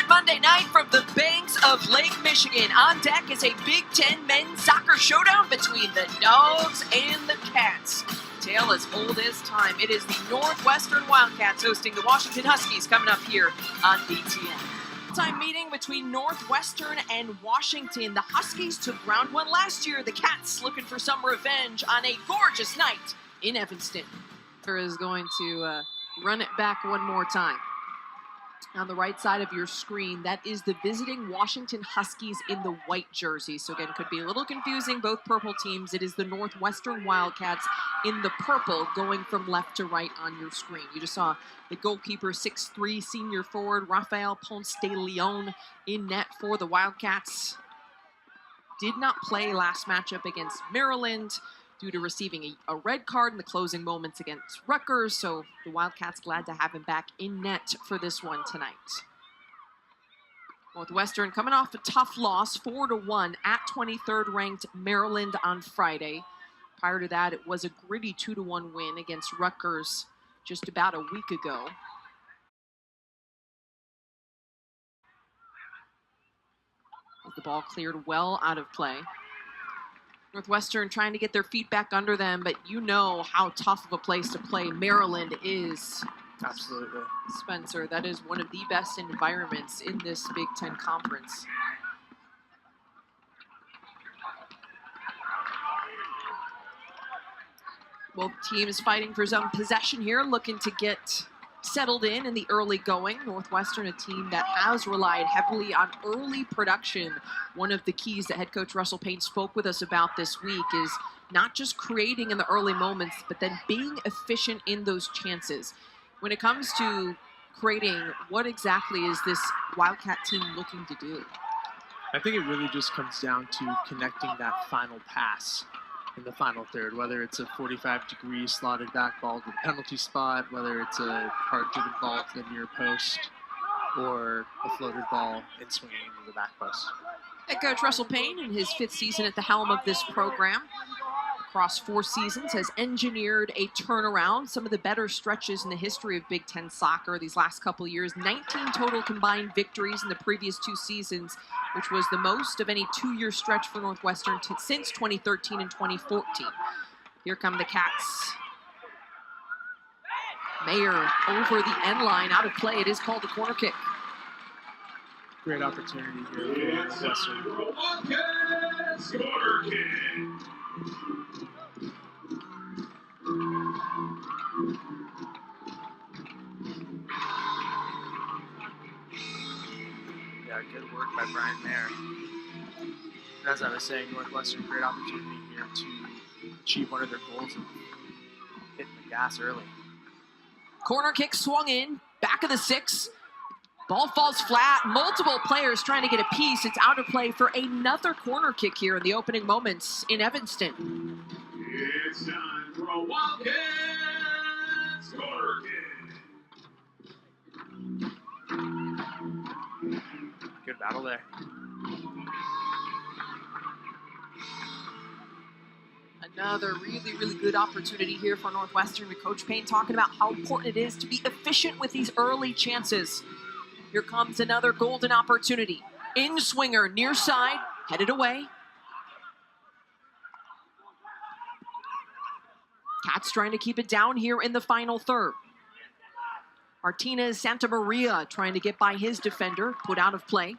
Monday night from the banks of Lake Michigan. On deck is a Big Ten men's soccer showdown between the Dogs and the Cats. Tale as old as time. It is the Northwestern Wildcats hosting the Washinton Huskies coming up here on BTN. Time meeting between Northwestern and Washington. The Huskies took round one last year. The Cats looking for some revenge on a gorgeous night in Evanston. Is going to run it back one more time. On the right side of your screen, that is the visiting Washington Huskies in the white jerseys. So again, could be a little confusing, both purple teams. It is the Northwestern Wildcats in the purple going from left to right on your screen. You just saw the goalkeeper, 6'3", senior forward, Rafael Ponce de Leon in net for the Wildcats. Did not play last matchup against Maryland due to receiving a red card in the closing moments against Rutgers, so the Wildcats glad to have him back in net for this one tonight. Northwestern coming off a tough loss, 4-1 at 23rd ranked Maryland on Friday. Prior to that, it was a gritty 2-1 win against Rutgers just about a week ago. The ball cleared well out of play. Northwestern trying to get their feet back under them, but you know how tough of a place to play Maryland is. Absolutely. Spencer, that is one of the best environments in this Big Ten Conference. Both teams fighting for some possession here, looking to get settled in the early going. Northwestern, a team that has relied heavily on early production. One of the keys that head coach Russell Payne spoke with us about this week is not just creating in the early moments, but then being efficient in those chances. When it comes to creating, what exactly is this Wildcat team looking to do? I think it really just comes down to connecting that final pass in the final third, whether it's a 45-degree slotted back ball to the penalty spot, whether it's a hard-driven ball to the near post, or a floated ball and swinging into the back post. Head coach Russell Payne, in his 5th season at the helm of this program, across 4 seasons, has engineered a turnaround. Some of the better stretches in the history of Big Ten soccer these last couple of years. 19 total combined victories in the previous 2 seasons, which was the most of any 2-year stretch for Northwestern since 2013 and 2014. Here come the Cats. Mayer over the end line, out of play. It is called a corner kick. Great opportunity here for Northwestern. Corner kick. Yeah, good work by Brian Mayer. As I was saying, Northwestern, great opportunity here to achieve one of their goals of hitting the gas early. Corner kick swung in, back of the 6. Ball falls flat, multiple players trying to get a piece. It's out of play for another corner kick here in the opening moments in Evanston. It's time for a Wildcats corner kick. Good battle there. Another really, really good opportunity here for Northwestern, with Coach Payne talking about how important it is to be efficient with these early chances. Here comes another golden opportunity. In swinger, near side, headed away. Cats trying to keep it down here in the final third. Martinez Santamaria trying to get by his defender, put out of play.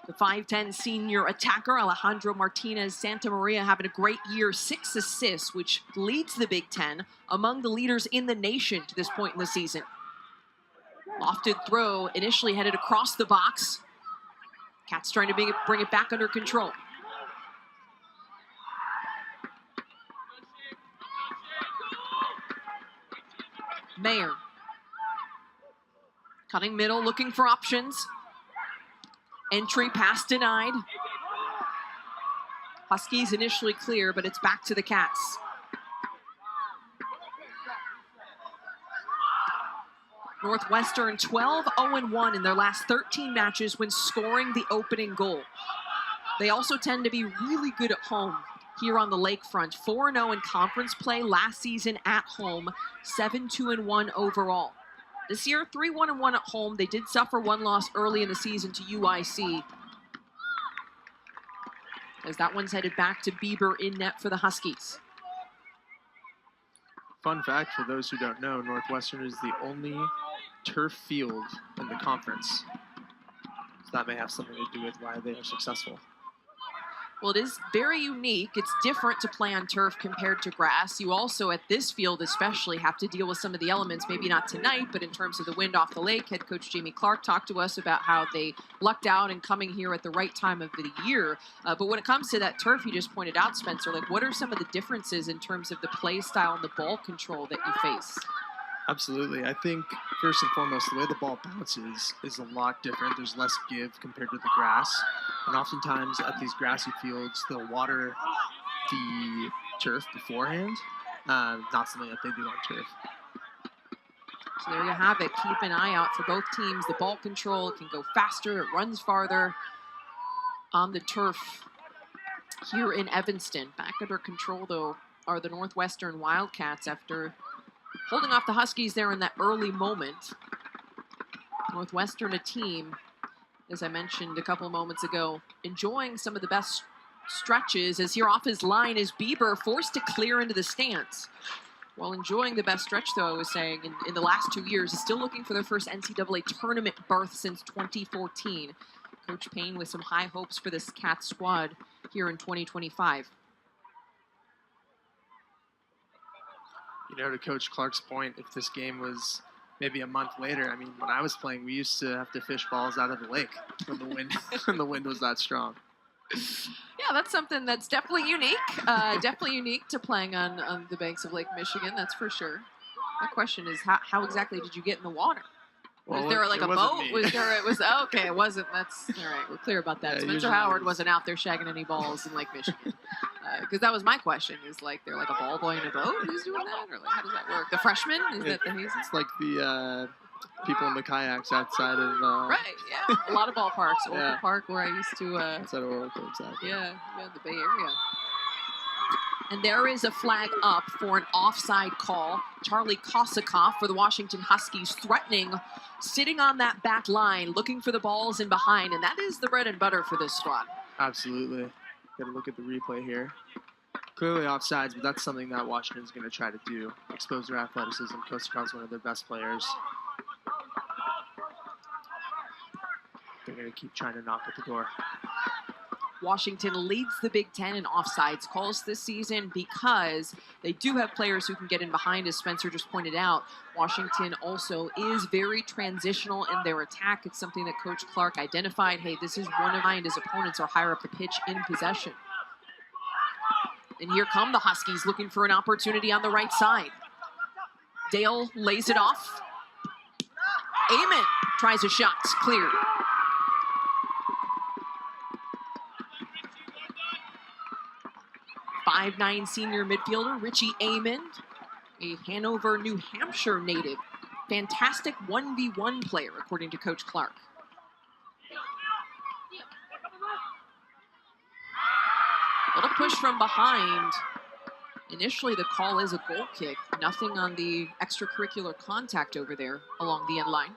The 5'10" senior attacker, Alejandro Martinez Santamaria, having a great year, 6 assists, which leads the Big Ten, among the leaders in the nation to this point in the season. Lofted throw, initially headed across the box. Cats trying to bring it back under control. Mayer. Cutting middle, looking for options. Entry pass denied. Huskies initially clear, but it's back to the Cats. Northwestern 12-0-1 in their last 13 matches when scoring the opening goal. They also tend to be really good at home here on the lakefront. 4-0 in conference play last season at home, 7-2-1 overall. This year, 3-1-1 at home. They did suffer one loss early in the season to UIC, as that one's headed back to Bieber in net for the Huskies. Fun fact for those who don't know, Northwestern is the only turf field in the conference. So that may have something to do with why they are successful. Well, it is very unique. It's different to play on turf compared to grass. You also, at this field especially, have to deal with some of the elements, maybe not tonight, but in terms of the wind off the lake. Head coach Jamie Clark talked to us about how they lucked out in coming here at the right time of the year. But when it comes to that turf you just pointed out, Spencer, like, what are some of the differences in terms of the play style and the ball control that you face? Absolutely. I think, first and foremost, the way the ball bounces is a lot different. There's less give compared to the grass. And oftentimes at these grassy fields, they'll water the turf beforehand. Not something that they do on turf. So there you have it. Keep an eye out for both teams. The ball control can go faster, it runs farther on the turf here in Evanston. Back under control, though, are the Northwestern Wildcats after holding off the Huskies there in that early moment. Northwestern, a team, as I mentioned a couple of moments ago, enjoying some of the best stretches, as here off his line is Bieber, forced to clear into the stands. While enjoying the best stretch, though, I was saying, in the last 2 years, is still looking for their first NCAA tournament berth since 2014. Coach Payne with some high hopes for this Cats squad here in 2025. You know, to Coach Clark's point, if this game was maybe a month later, I mean, when I was playing, we used to have to fish balls out of the lake when the wind was that strong. Yeah, that's something that's definitely unique. Definitely unique to playing on the banks of Lake Michigan, that's for sure. My question is, how exactly did you get in the water? Was there like a boat? Okay, it wasn't. That's all right. We're clear about that. Yeah, Spencer Howard wasn't out there shagging any balls in Lake Michigan. Because that was my question. Is like they're like a ball boy in a boat? Who's doing that? Or like how does that work? The freshman? Is that the hazing? It's like the people in the kayaks outside of Right. Yeah. A lot of ballparks. Oracle Yeah. Park, where I used to. outside of Oracle, exactly. Yeah, the Bay Area. And there is a flag up for an offside call. Charlie Kosakoff for the Washington Huskies threatening, sitting on that back line, looking for the balls in behind, and that is the bread and butter for this squad. Absolutely. Got to look at the replay here. Clearly offsides, but that's something that Washington's going to try to do. Expose their athleticism. Kosakoff's one of their best players. They're going to keep trying to knock at the door. Washington leads the Big Ten in offsides calls this season because they do have players who can get in behind, as Spencer just pointed out. Washington also is very transitional in their attack. It's something that Coach Clark identified. Hey, this is one of mine. His opponents are higher up the pitch in possession. And here come the Huskies looking for an opportunity on the right side. Dale lays it off. Amon tries a shot, cleared. 5'9" senior midfielder Richie Amon, a Hanover, New Hampshire native. Fantastic 1v1 player, according to Coach Clark. A little push from behind. Initially, the call is a goal kick. Nothing on the extracurricular contact over there along the end line.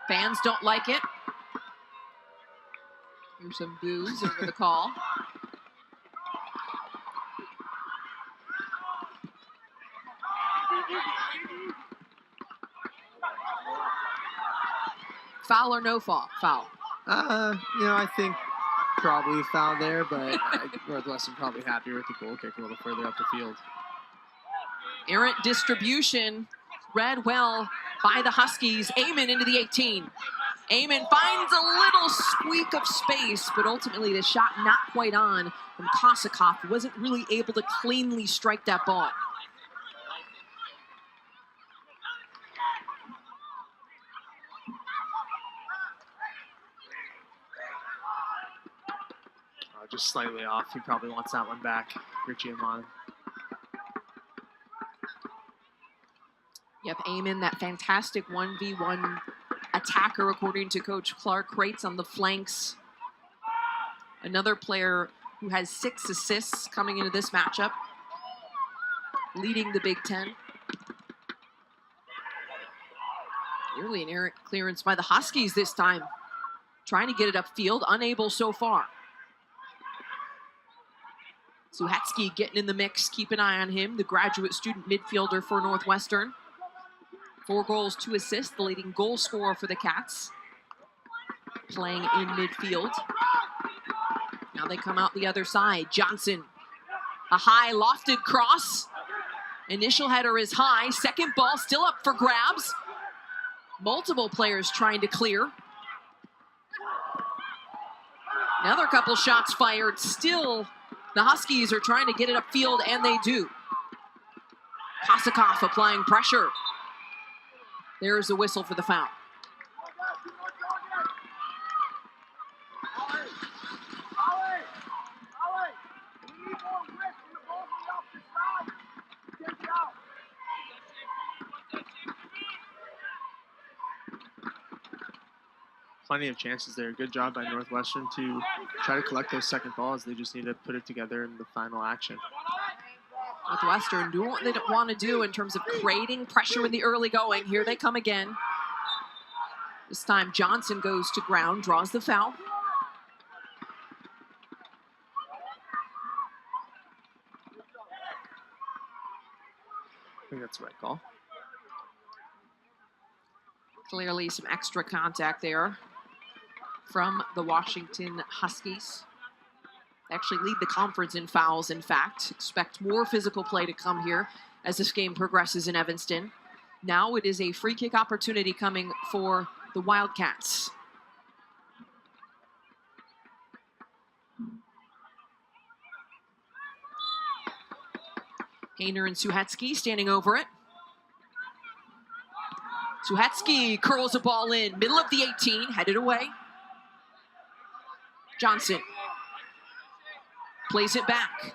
Fans don't like it. Here's some boos over the call. Foul or no foul? Foul. I think probably a foul there, but Northwestern probably happier with the goal kick a little further up the field. Errant distribution, read well by the Huskies. Amon into the 18. Amon finds a little squeak of space, but ultimately the shot not quite on from Kosakoff, who wasn't really able to cleanly strike that ball. Just slightly off. He probably wants that one back. Richie Amon. Yep, Amon, that fantastic 1v1 attacker, according to Coach Clark. Crates on the flanks. Another player who has 6 assists coming into this matchup, leading the Big Ten. Nearly an errant clearance by the Huskies this time. Trying to get it upfield, unable so far. Suhatsky getting in the mix, keep an eye on him, the graduate student midfielder for Northwestern. 4 goals, 2 assists, the leading goal scorer for the Cats. Playing in midfield. Now they come out the other side. Johnson, a high lofted cross. Initial header is high, second ball still up for grabs. Multiple players trying to clear. Another couple shots fired. Still, the Huskies are trying to get it upfield, and they do. Kosakov applying pressure. There's a whistle for the foul. Plenty of chances there. Good job by Northwestern to try to collect those second balls. They just need to put it together in the final action. Northwestern do what they don't want to do in terms of creating pressure in the early going. Here they come again. This time Johnson goes to ground, draws the foul. I think that's the right call. Clearly some extra contact there from the Washington Huskies. They actually lead the conference in fouls, in fact. Expect more physical play to come here as this game progresses in Evanston. Now it is a free kick opportunity coming for the Wildcats. Hayner and Suhatsky standing over it. Suhatsky curls a ball in, middle of the 18, headed away. Johnson plays it back.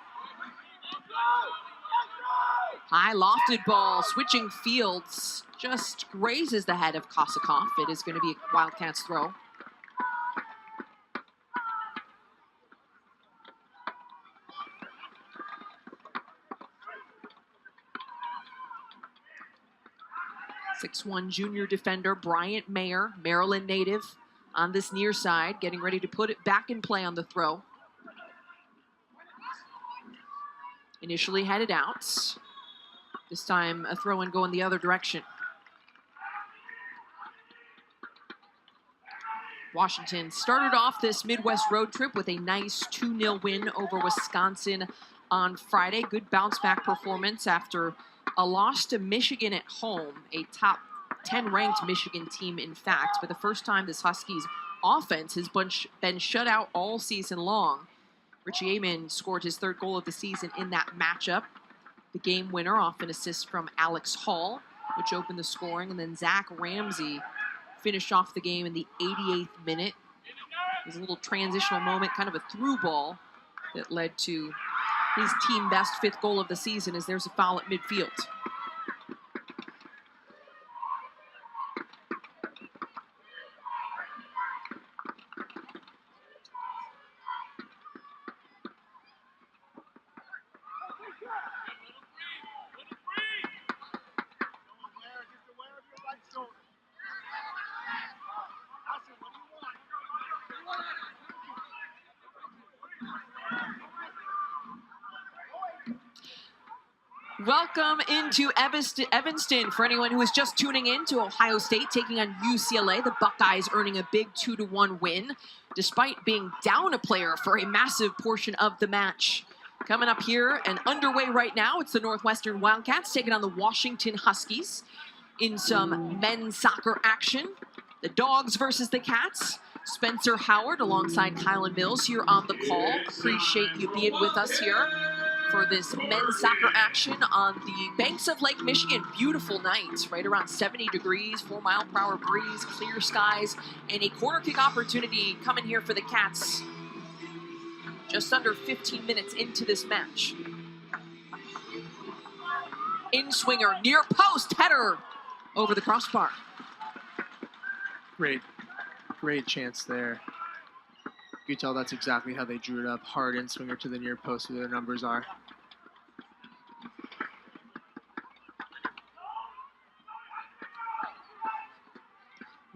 High lofted ball, switching fields, just grazes the head of Kosakov. It is going to be a Wildcats throw. .6'1" junior defender Bryant Mayer, Maryland native, on this near side, getting ready to put it back in play on the throw. Initially headed out. This time a throw and going the other direction. Washington started off this Midwest road trip with a nice 2-0 win over Wisconsin on Friday. Good bounce back performance after a loss to Michigan at home, a top 10 ranked Michigan team in fact. For the first time, this Huskies offense has been shut out all season long. Richie Amen scored his 3rd goal of the season in that matchup. The game winner off an assist from Alex Hall, which opened the scoring, and then Zach Ramsey finished off the game in the 88th minute. It was a little transitional moment, kind of a through ball that led to his team best 5th goal of the season, as there's a foul at midfield. Welcome into Evanston. For anyone who is just tuning in, to Ohio State taking on UCLA. The Buckeyes earning a big 2-1 win, despite being down a player for a massive portion of the match. Coming up here and underway right now, it's the Northwestern Wildcats taking on the Washington Huskies in some men's soccer action. The Dogs versus the Cats. Spencer Howard alongside Kylan Mills here on the call. Appreciate you being with us here for this men's soccer action on the banks of Lake Michigan. Beautiful night, right around 70 degrees, 4-mile-per-hour breeze, clear skies, and a corner kick opportunity coming here for the Cats just under 15 minutes into this match. In-swinger, near post, header over the crossbar. Great chance there. You can tell that's exactly how they drew it up. Hard in-swinger to the near post where their numbers are.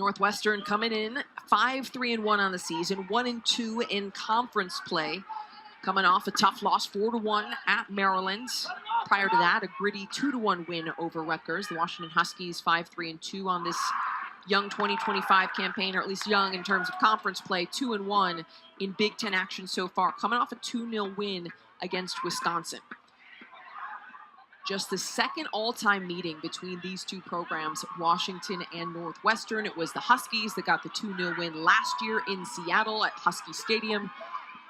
Northwestern coming in 5-3-1 on the season, 1-2 in conference play. Coming off a tough loss, 4-1 at Maryland. Prior to that, a gritty 2-1 win over Rutgers. The Washington Huskies 5-3-2 on this young 2025 campaign, or at least young in terms of conference play, 2-1 in Big Ten action so far. Coming off a 2-0 win against Wisconsin. Just the second all-time meeting between these two programs, Washington and Northwestern. It was the Huskies that got the 2-0 win last year in Seattle at Husky Stadium.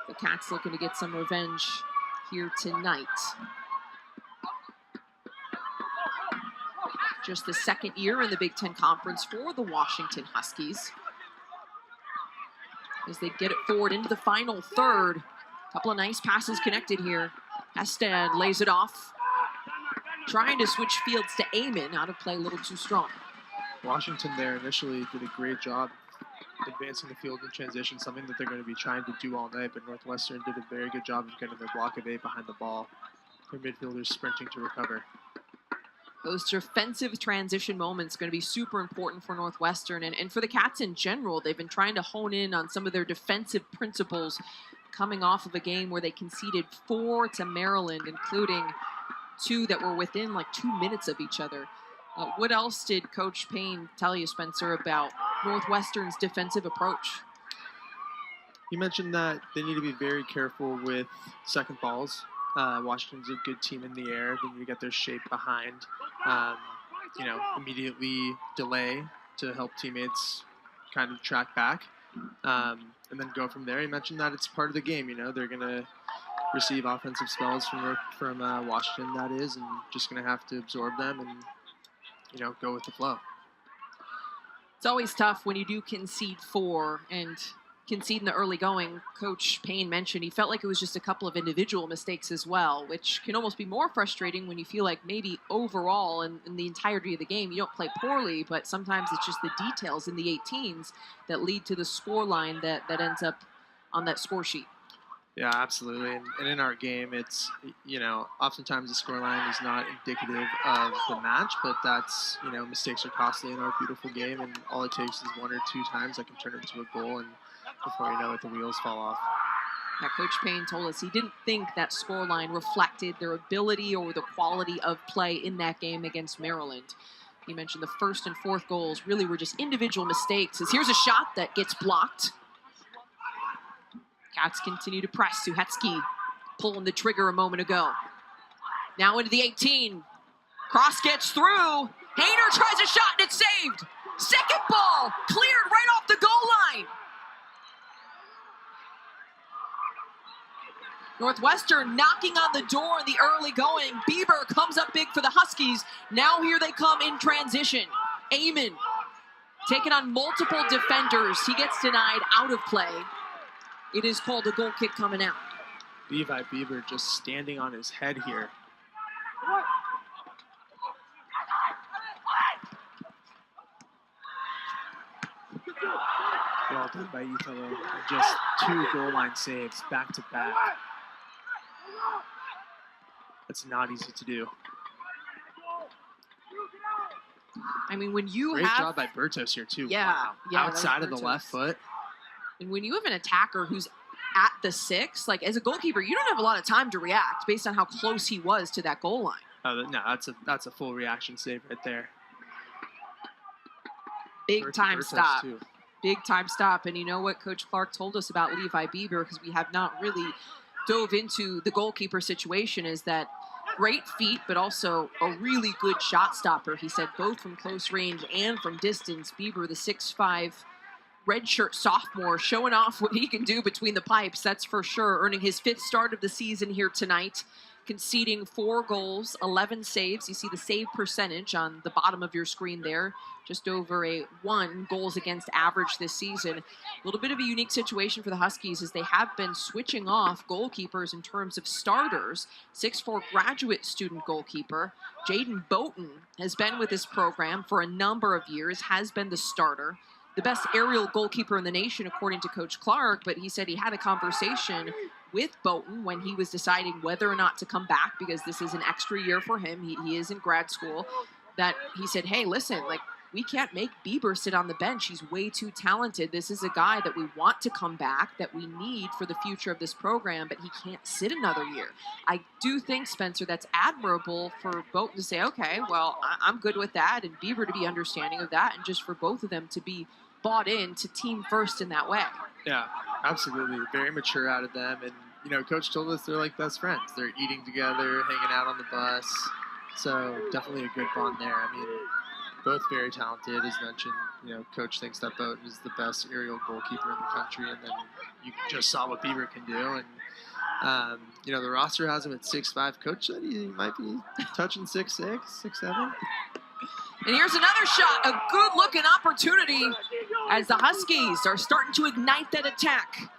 The Cats looking to get some revenge here tonight. Just the second year in the Big Ten Conference for the Washington Huskies. As they get it forward into the final third. A couple of nice passes connected here. Hested lays it off. Trying to switch fields to Amon, out of play a little too strong. Washington there initially did a great job advancing the field in transition, something that they're going to be trying to do all night, but Northwestern did a very good job of getting their block of 8 behind the ball. Their midfielders sprinting to recover. Those defensive transition moments going to be super important for Northwestern and for the Cats in general. They've been trying to hone in on some of their defensive principles coming off of a game where they conceded 4 to Maryland, including 2 that were within like 2 minutes of each other. What else did Coach Payne tell you, Spencer, about Northwestern's defensive approach? He mentioned that they need to be very careful with second balls. Washington's a good team in the air. They need to get their shape behind. Immediately delay to help teammates kind of track back, and then go from there. He mentioned that it's part of the game. They're going to receive offensive spells from Washington, that is, and just going to have to absorb them and, go with the flow. It's always tough when you do concede 4 and concede in the early going. Coach Payne mentioned he felt like it was just a couple of individual mistakes as well, which can almost be more frustrating when you feel like maybe overall in the entirety of the game you don't play poorly, but sometimes it's just the details in the 18s that lead to the score line that ends up on that score sheet. Yeah, absolutely. And in our game, it's, oftentimes the scoreline is not indicative of the match, but that's, mistakes are costly in our beautiful game, and all it takes is 1 or 2 times that can turn into a goal, and before you know it, the wheels fall off. Now, Coach Payne told us he didn't think that scoreline reflected their ability or the quality of play in that game against Maryland. He mentioned the first and fourth goals really were just individual mistakes. As here's a shot that gets blocked. Cats continue to press. Suhetsky pulling the trigger a moment ago. Now into the 18. Cross gets through. Hayner tries a shot and it's saved. Second ball cleared right off the goal line. Northwestern knocking on the door in the early going. Bieber comes up big for the Huskies. Now here they come in transition. Amon taking on multiple defenders. He gets denied out of play. It is called a goal kick coming out. Levi Bieber just standing on his head here. Well done by Italo. Just 2 goal line saves back to back. That's not easy to do. I mean, when you Great have... job by Bertos here, too. Yeah. Wow. Yeah, outside of the left foot. And when you have an attacker who's at the 6, like as a goalkeeper, you don't have a lot of time to react based on how close he was to that goal line. Oh, no, that's a full reaction save right there. Big time Bertos stop. too. Big time stop. And you know what Coach Clark told us about Levi Bieber, because we have not really dove into the goalkeeper situation, is that great feet, but also a really good shot stopper. He said both from close range and from distance. Bieber, the 6'5", redshirt sophomore, showing off what he can do between the pipes, that's for sure. Earning his 5th start of the season here tonight, conceding 4 goals, 11 saves. You see the save percentage on the bottom of your screen there, just over a 1 goals against average this season. A little bit of a unique situation for the Huskies as they have been switching off goalkeepers in terms of starters. 6'4" graduate student goalkeeper Jaden Boughton has been with this program for a number of years, has been the starter. The best aerial goalkeeper in the nation, according to Coach Clark, but he said he had a conversation with Boughton when he was deciding whether or not to come back, because this is an extra year for him. He is in grad school, that he said, hey, listen, like, we can't make Bieber sit on the bench. He's way too talented. This is a guy that we want to come back, that we need for the future of this program, but he can't sit another year. I do think, Spencer, that's admirable for Bowden to say, okay, well, I'm good with that, and Bieber to be understanding of that, and just for both of them to be bought in to team first in that way. Yeah, absolutely. Very mature out of them. And, Coach told us they're like best friends. They're eating together, hanging out on the bus. So definitely a good bond there. I mean, both very talented, as mentioned. Coach thinks that Bowden is the best aerial goalkeeper in the country, and then you just saw what Bieber can do. And the roster has him at 6'5". Coach said he might be touching 6'6", 6'7". And here's another shot, a good-looking opportunity as the Huskies are starting to ignite that attack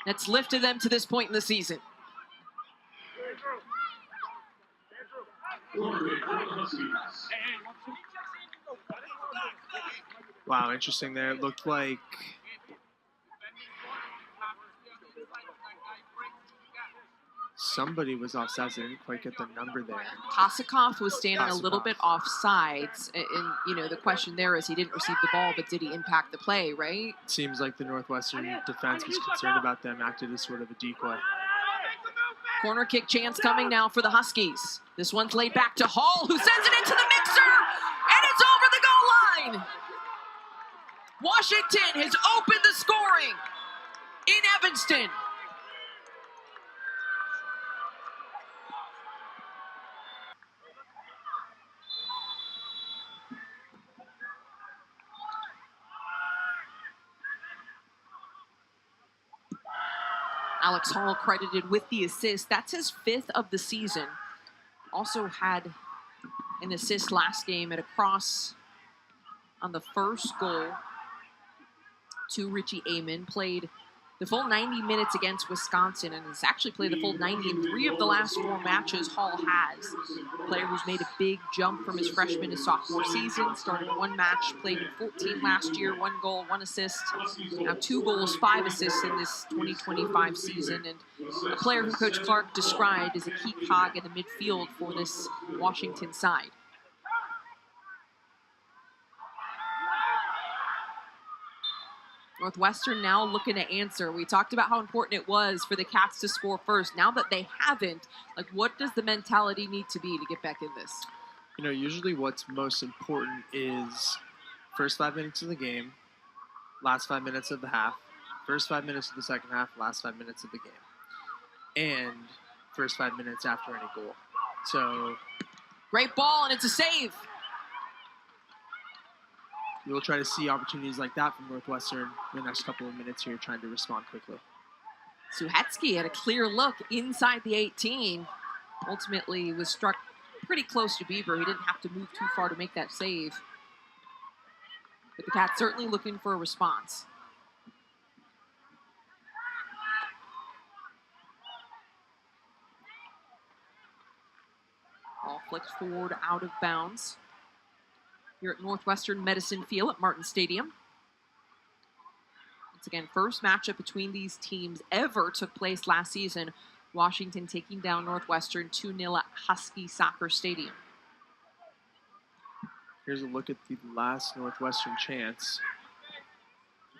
that's lifted them to this point in the season. Wow, interesting there. It looked like somebody was offsides. I didn't quite get the number there. Kosakov was standing a little bit offsides, and the question there is he didn't receive the ball, but did he impact the play, right? Seems like the Northwestern defense was concerned about them, acted as sort of a decoy. Corner kick chance coming now for the Huskies. This one's laid back to Hall, who sends it into the mixer, and it's over the goal line. Washington has opened the scoring in Evanston. Alex Hall credited with the assist. That's his 5th of the season. Also had an assist last game at a cross on the first goal to Richie Amon. Played the full 90 minutes against Wisconsin and has actually played the full 90 in 3 of the last 4 matches Hall has. A player who's made a big jump from his freshman to sophomore season. Started 1 match, played in 14 last year, 1 goal, 1 assist. Now 2 goals, 5 assists in this 2025 season. And a player who Coach Clark described as a key cog in the midfield for this Washington side. Northwestern now looking to answer. We talked about how important it was for the Cats to score first. Now that they haven't, what does the mentality need to be to get back in this? Usually what's most important is first 5 minutes of the game, last 5 minutes of the half, first 5 minutes of the second half, last 5 minutes of the game, and first 5 minutes after any goal. So, great ball, and it's a save. We'll try to see opportunities like that from Northwestern in the next couple of minutes here, trying to respond quickly. Suhetsky had a clear look inside the 18. Ultimately was struck pretty close to Bieber. He didn't have to move too far to make that save. But the Cats certainly looking for a response. Ball flicked forward out of bounds here at Northwestern Medicine Field at Martin Stadium. Once again, first matchup between these teams ever took place last season. Washington taking down Northwestern 2-0 at Husky Soccer Stadium. Here's a look at the last Northwestern chance.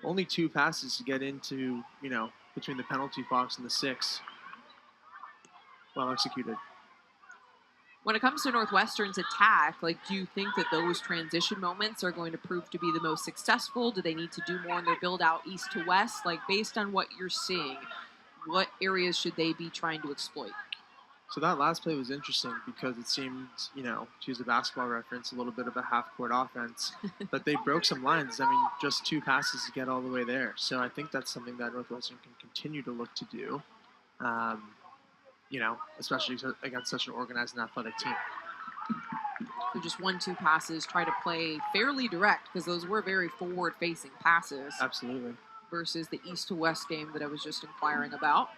Only 2 passes to get into, between the penalty box and the 6. Well executed. When it comes to Northwestern's attack, do you think that those transition moments are going to prove to be the most successful? Do they need to do more in their build out east to west? Based on what you're seeing, what areas should they be trying to exploit? So that last play was interesting because it seemed, to use a basketball reference, a little bit of a half-court offense. But they broke some lines. Just 2 passes to get all the way there. So I think that's something that Northwestern can continue to look to do. Especially against such an organized and athletic team. So just 1-2 passes, try to play fairly direct, because those were very forward-facing passes. Absolutely. Versus the east to west game that I was just inquiring about.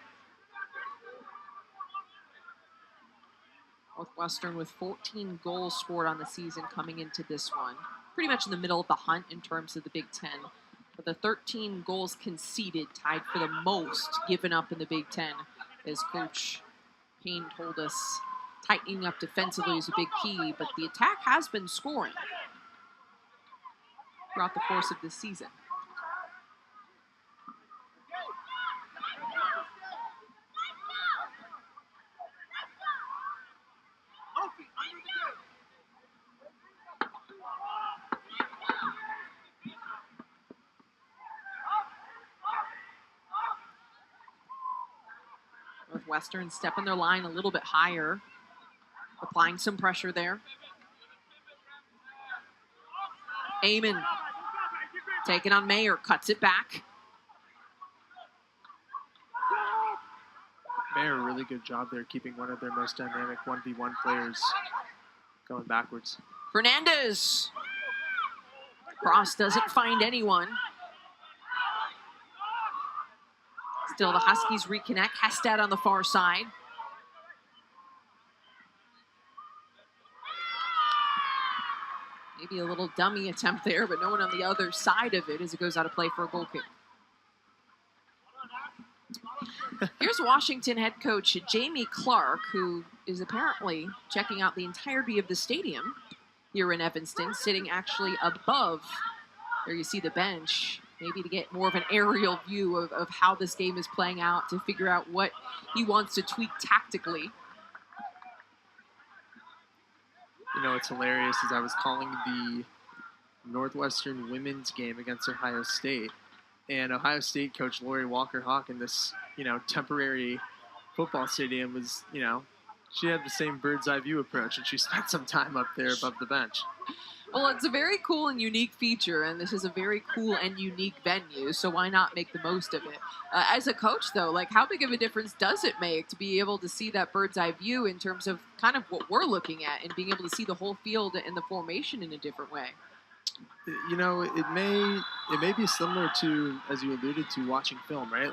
Northwestern with 14 goals scored on the season coming into this one. Pretty much in the middle of the hunt in terms of the Big Ten. But the 13 goals conceded tied for the most given up in the Big Ten, as Coach Payne told us tightening up defensively is a big key, but the attack has been scoring. throughout the course of this season. Northwestern stepping their line a little bit higher, applying some pressure there. Amon taking on Mayer, cuts it back. Mayer, a really good job there, keeping one of their most dynamic 1v1 players going backwards. Fernandez. Cross doesn't find anyone. Still, the Huskies reconnect. Hestad on the far side. Maybe a little dummy attempt there, but no one on the other side of it as it goes out of play for a goal kick. Here's Washington head coach Jamie Clark, who is apparently checking out the entirety of the stadium here in Evanston, sitting actually above. There you see the bench, maybe to get more of an aerial view of how this game is playing out, to figure out what he wants to tweak tactically. You know, what's hilarious is I was calling the Northwestern women's game against Ohio State, and Ohio State coach Lori Walker-Hawk in this, temporary football stadium was, she had the same bird's eye view approach, and she spent some time up there above the bench. Well, it's a very cool and unique feature, and this is a very cool and unique venue, so why not make the most of it? As a coach, though, how big of a difference does it make to be able to see that bird's eye view in terms of kind of what we're looking at and being able to see the whole field and the formation in a different way? It may be similar to, as you alluded to, watching film, right?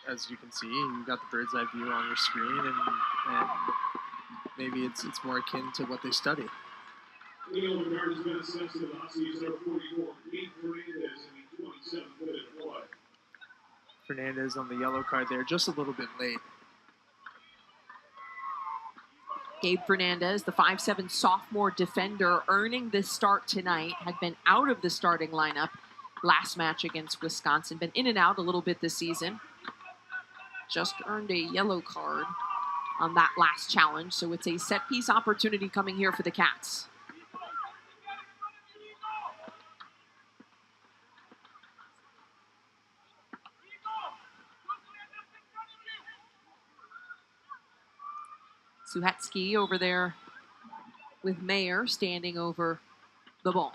As you can see, you've got the bird's eye view on your screen, and maybe it's more akin to what they study. The yellow card has been assessed to the Huskies, number 44, Gabe Fernandez, in the 27th minute of play. Fernandez on the yellow card there, just a little bit late. Gabe Fernandez, the 5'7" sophomore defender, earning this start tonight, had been out of the starting lineup last match against Wisconsin, been in and out a little bit this season. Just earned a yellow card on that last challenge, so it's a set-piece opportunity coming here for the Cats. Suhetsky over there with Mayer standing over the ball.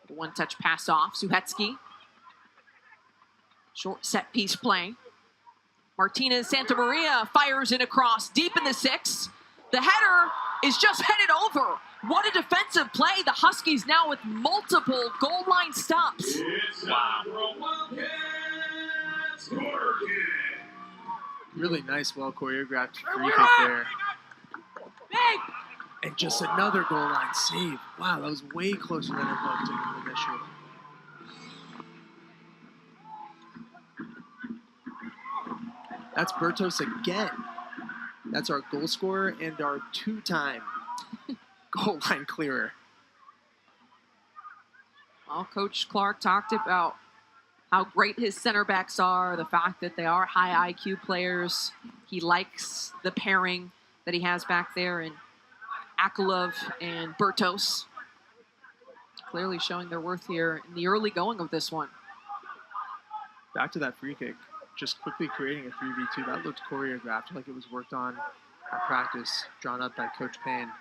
The one-touch pass off. Suhetsky. Short set piece play. Martinez Santamaria fires in across deep in the 6. The header is just headed over. What a defensive play. The Huskies now with multiple goal line stops. It's time for a Wildcats corner kick. Really nice, well choreographed free kick there. And just another goal line save. Wow, that was way closer than it looked initially. That's Bertos again. That's our goal scorer and our 2-time goal line clearer. Well, Coach Clark talked about how great his center backs are, the fact that they are high IQ players. He likes the pairing that he has back there in Akulov and Bertos. Clearly showing their worth here in the early going of this one. Back to that free kick, just quickly creating a 3v2. That looked choreographed, like it was worked on at practice, drawn up by Coach Payne.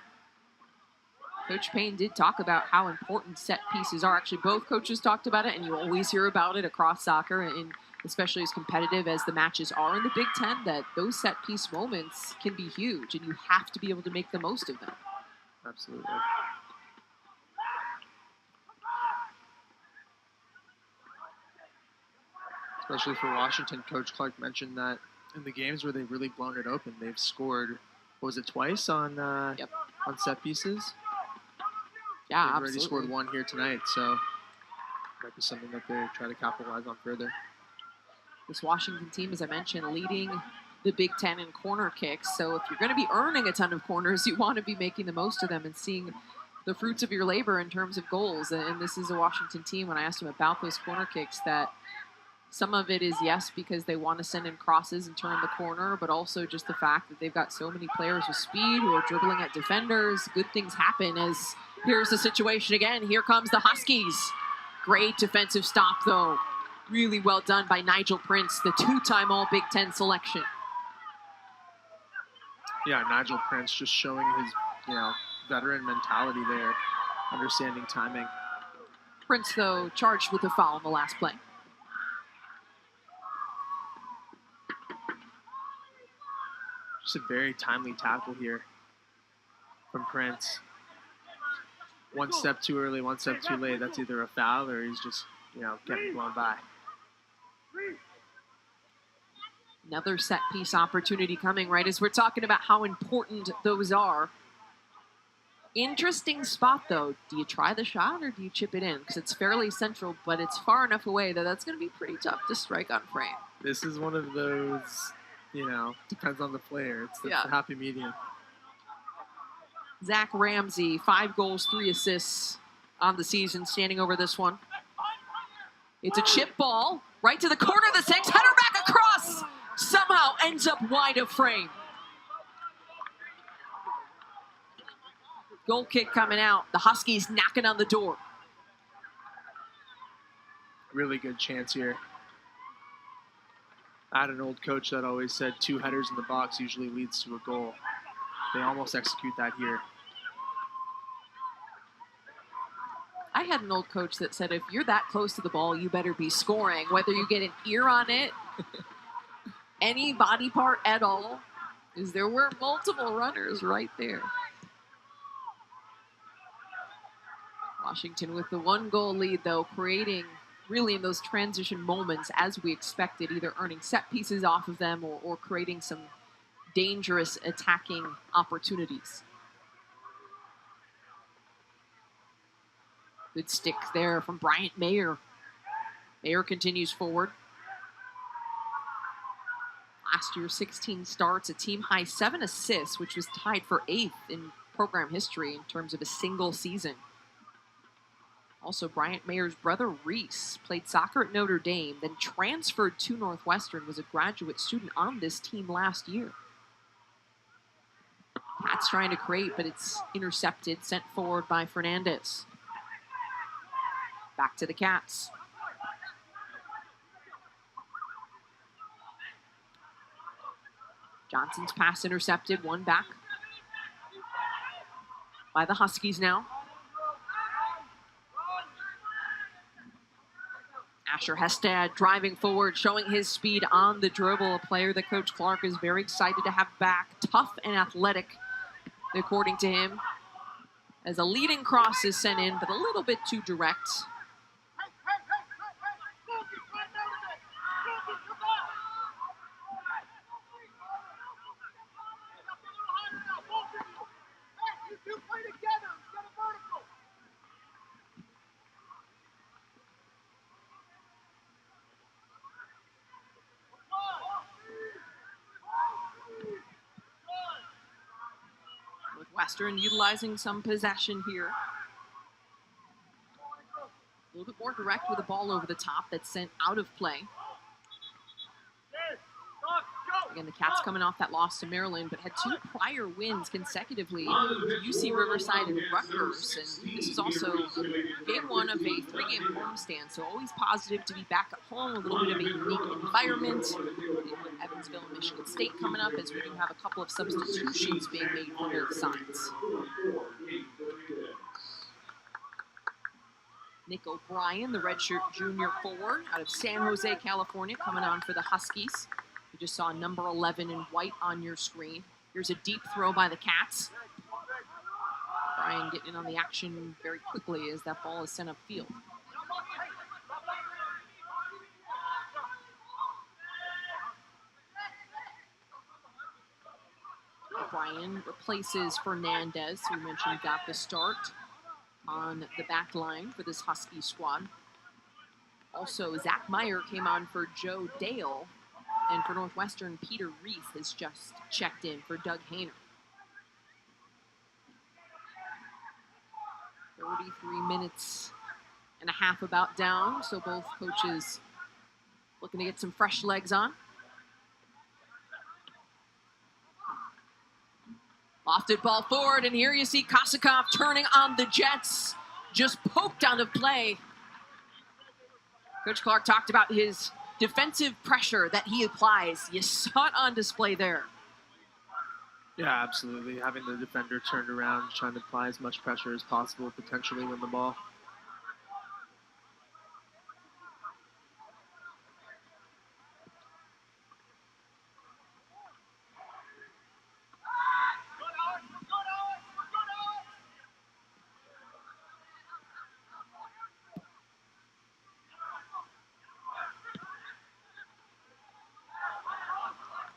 Coach Payne did talk about how important set pieces are. Actually, both coaches talked about it, and you always hear about it across soccer, and especially as competitive as the matches are in the Big Ten, that those set piece moments can be huge, and you have to be able to make the most of them. Absolutely. Especially for Washington, Coach Clark mentioned that in the games where they've really blown it open, they've scored, what was it, twice on set pieces? Yeah, they've absolutely. already scored one here tonight, so might be something that they try to capitalize on further. This Washington team, as I mentioned, leading the Big Ten in corner kicks. So if you're going to be earning a ton of corners, you want to be making the most of them and seeing the fruits of your labor in terms of goals. And this is a Washington team, when I asked them about those corner kicks, that some of it is, yes, because they want to send in crosses and turn the corner, but also just the fact that they've got so many players with speed who are dribbling at defenders. Good things happen as here's the situation again. Here comes the Huskies. Great defensive stop, though. Really well done by Nigel Prince, the two-time All-Big Ten selection. Yeah, Nigel Prince just showing his, veteran mentality there, understanding timing. Prince, though, charged with a foul in the last play. Just a very timely tackle here from Prince. One step too early, one step too late. That's either a foul or he's just, getting blown by. Another set piece opportunity coming, right, as we're talking about how important those are. Interesting spot, though. Do you try the shot or do you chip it in? Because it's fairly central, but it's far enough away that that's going to be pretty tough to strike on frame. This is one of those, depends on the player. It's the happy medium. Zach Ramsey, 5 goals, 3 assists on the season, standing over this one. It's a chip ball, right to the corner of the 6, header back across, somehow ends up wide of frame. Goal kick coming out, the Huskies knocking on the door. Really good chance here. I had an old coach that always said 2 headers in the box usually leads to a goal. They almost execute that here. I had an old coach that said if you're that close to the ball, you better be scoring, whether you get an ear on it, any body part at all, because there were multiple runners right there. Washington with the 1-goal lead, though, creating really in those transition moments as we expected, either earning set pieces off of them or creating some dangerous attacking opportunities. Good stick there from Bryant Mayer. Mayer continues forward. Last year, 16 starts, a team-high 7 assists, which was tied for 8th in program history in terms of a single season. Also, Bryant Mayer's brother, Reese, played soccer at Notre Dame, then transferred to Northwestern, was a graduate student on this team last year. Cats trying to create, but it's intercepted, sent forward by Fernandez. Back to the Cats. Johnson's pass intercepted, one back by the Huskies now. Asher Hestad driving forward, showing his speed on the dribble, a player that Coach Clark is very excited to have back. Tough and athletic, according to him, as a leading cross is sent in, but a little bit too direct. Northwestern utilizing some possession here. A little bit more direct with the ball over the top that's sent out of play. Again, the Cats coming off that loss to Maryland, but had 2 prior wins consecutively, UC Riverside and Rutgers. And this is also game 1 of a 3-game homestand, so always positive to be back at home, a little bit of a unique environment. Evansville and Michigan State coming up, as we do have a couple of substitutions being made for both sides. Nick O'Brien, the redshirt junior forward out of San Jose, California, coming on for the Huskies. You just saw number 11 in white on your screen. Here's a deep throw by the Cats. Brian getting in on the action very quickly as that ball is sent upfield. Brian replaces Fernandez, who we mentioned got the start on the back line for this Husky squad. Also, Zach Meyer came on for Joe Dale. And for Northwestern, Peter Reese has just checked in for Doug Hayner. 33 minutes and a half about down, so both coaches looking to get some fresh legs on. Lofted ball forward, and here you see Kosakov turning on the Jets. Just poked out of play. Coach Clark talked about his defensive pressure that he applies. You saw it on display there. Yeah, absolutely. Having the defender turned around, trying to apply as much pressure as possible, potentially win the ball.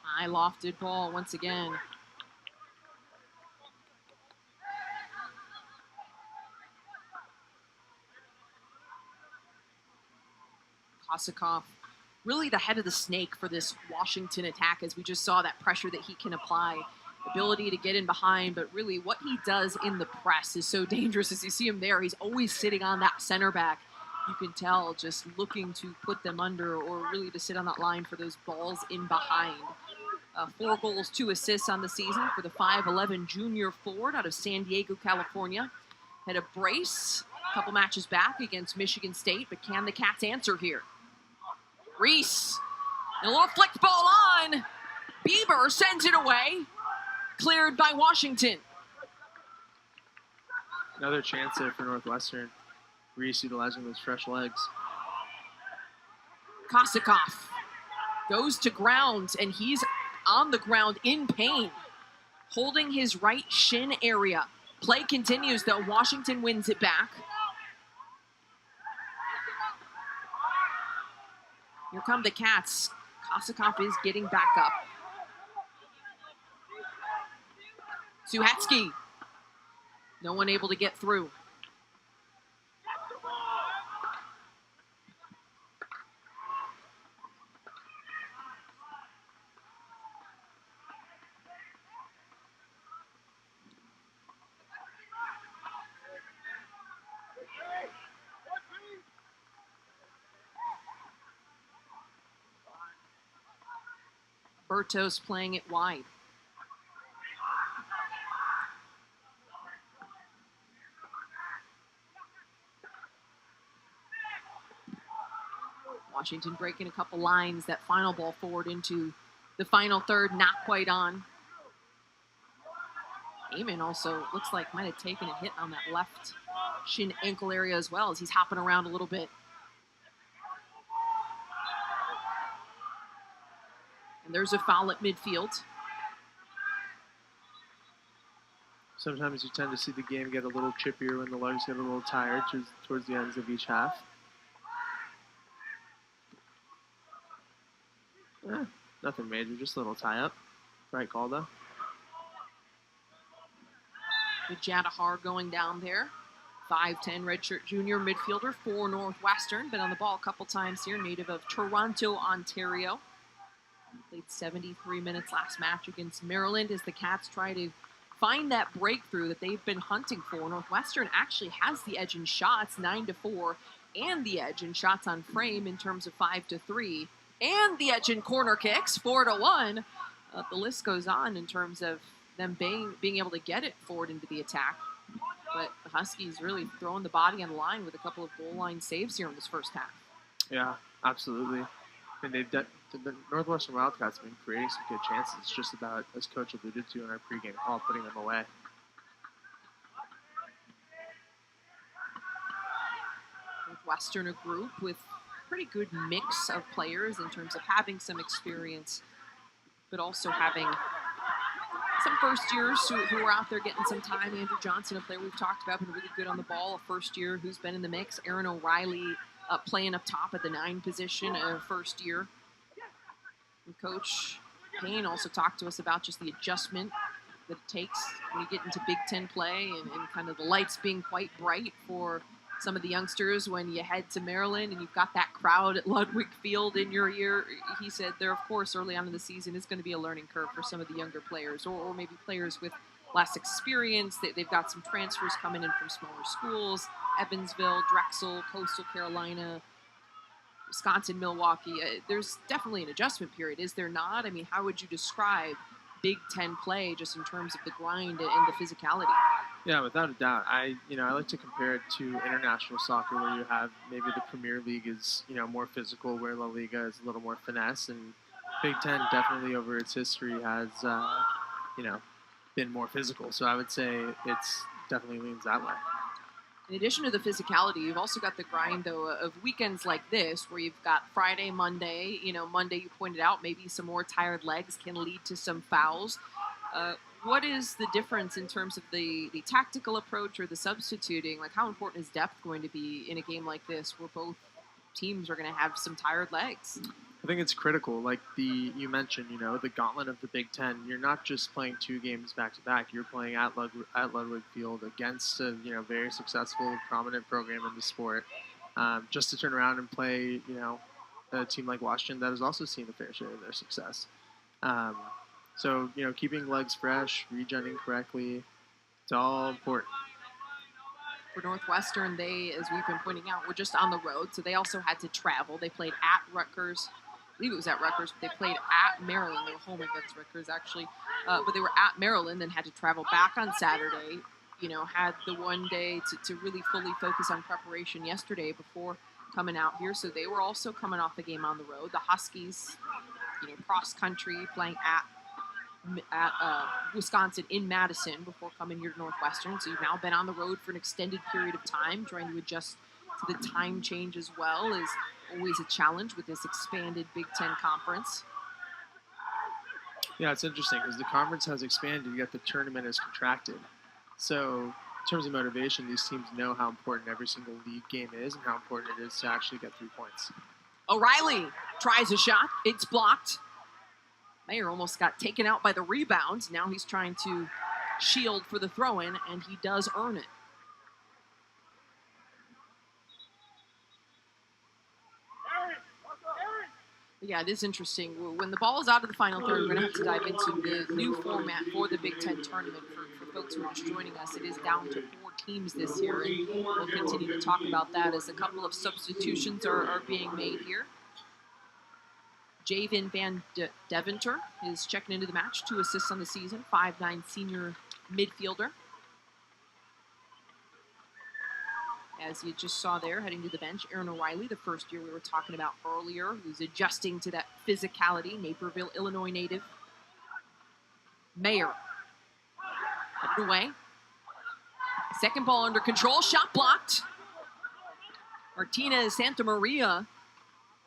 High lofted ball once again. Kosakov, really the head of the snake for this Washington attack, as we just saw that pressure that he can apply, ability to get in behind, but really what he does in the press is so dangerous. As you see him there, he's always sitting on that center back. You can tell, just looking to put them under, or really to sit on that line for those balls in behind. 4 goals, 2 assists on the season for the 5'11" junior forward out of San Diego, California. Had a brace a couple matches back against Michigan State, but can the Cats answer here? Reese, and a little flicked ball on. Bieber sends it away. Cleared by Washington. Another chance there for Northwestern. Reese utilizing those fresh legs. Kosakov goes to ground, and he's on the ground in pain, holding his right shin area. Play continues, though. Washington wins it back. Here come the Cats. Kosakov is getting back up. Suhetsky. No one able to get through. Bertos playing it wide. Washington breaking a couple lines. That final ball forward into the final third, not quite on. Eamon also looks like might have taken a hit on that left shin ankle area as well, as he's hopping around a little bit. And there's a foul at midfield. Sometimes you tend to see the game get a little chippier when the legs get a little tired towards the ends of each half. Nothing major, just a little tie-up. Right call, though. Gajadhar going down there. 5'10" redshirt junior midfielder for Northwestern. Been on the ball a couple times here. Native of Toronto, Ontario. Played 73 minutes last match against Maryland as the Cats try to find that breakthrough that they've been hunting for. Northwestern actually has the edge in shots, 9-4, and the edge in shots on frame in terms of 5-3, and the edge in corner kicks, 4-1. The list goes on in terms of them being able to get it forward into the attack. But the Huskies really throwing the body on the line with a couple of goal line saves here in this first half. Yeah, absolutely. And the Northwestern Wildcats have been creating some good chances. It's just about, as Coach alluded to in our pregame call, putting them away. Northwestern, a group with pretty good mix of players in terms of having some experience, but also having some first years who are out there getting some time. Andrew Johnson, a player we've talked about, been really good on the ball, a first year who's been in the mix. Aaron O'Reilly playing up top at the 9 position, a first year. And Coach Payne also talked to us about just the adjustment that it takes when you get into Big Ten play, and kind of the lights being quite bright for some of the youngsters when you head to Maryland and you've got that crowd at Ludwig Field in your ear. He said there, of course, early on in the season is going to be a learning curve for some of the younger players, or maybe players with less experience. They've got some transfers coming in from smaller schools, Evansville, Drexel, Coastal Carolina, Wisconsin, Milwaukee. There's definitely an adjustment period, is there not? I mean, how would you describe Big Ten play just in terms of the grind and the physicality? Yeah, without a doubt. I like to compare it to international soccer, where you have maybe the Premier League is more physical, where La Liga is a little more finesse, and Big Ten definitely over its history has been more physical. So I would say it's definitely leans that way. In addition to the physicality, you've also got the grind, though, of weekends like this, where you've got Friday, Monday. Monday, you pointed out, maybe some more tired legs can lead to some fouls. What is the difference in terms of the tactical approach or the substituting? Like, how important is depth going to be in a game like this, where both teams are going to have some tired legs? I think it's critical. Like you mentioned, the gauntlet of the Big Ten. You're not just playing 2 games back to back. You're playing at Ludwig Field against a very successful, prominent program in the sport. Just to turn around and play, a team like Washington that has also seen a fair share of their success. So keeping legs fresh, regenerating correctly, it's all important. For Northwestern, they, as we've been pointing out, were just on the road, so they also had to travel. They played at Rutgers. I believe it was at Rutgers, but they played at Maryland. They were home against Rutgers, actually. But they were at Maryland and had to travel back on Saturday. Had the one day to really fully focus on preparation yesterday before coming out here. So they were also coming off a game on the road. The Huskies, cross country, playing at Wisconsin in Madison before coming here to Northwestern. So you've now been on the road for an extended period of time, trying to adjust to the time change as well is always a challenge with this expanded Big Ten conference. Yeah, it's interesting because the conference has expanded, yet the tournament has contracted. So in terms of motivation, these teams know how important every single league game is and how important it is to actually get 3 points. O'Reilly tries a shot. It's blocked. Mayer almost got taken out by the rebound. Now he's trying to shield for the throw-in, and he does earn it. Yeah, it is interesting. When the ball is out of the final third, we're going to have to dive into the new format for the Big Ten tournament. For folks who are just joining us, it is down to 4 teams this year, and we'll continue to talk about that as a couple of substitutions are being made here. Javen Van Deventer is checking into the match, 2 assists on the season, 5'9" senior midfielder. As you just saw there, heading to the bench, Aaron O'Reilly, the first year we were talking about earlier, who's adjusting to that physicality, Naperville, Illinois native. Mayer, headed away. Second ball under control, shot blocked. Martinez Santa Maria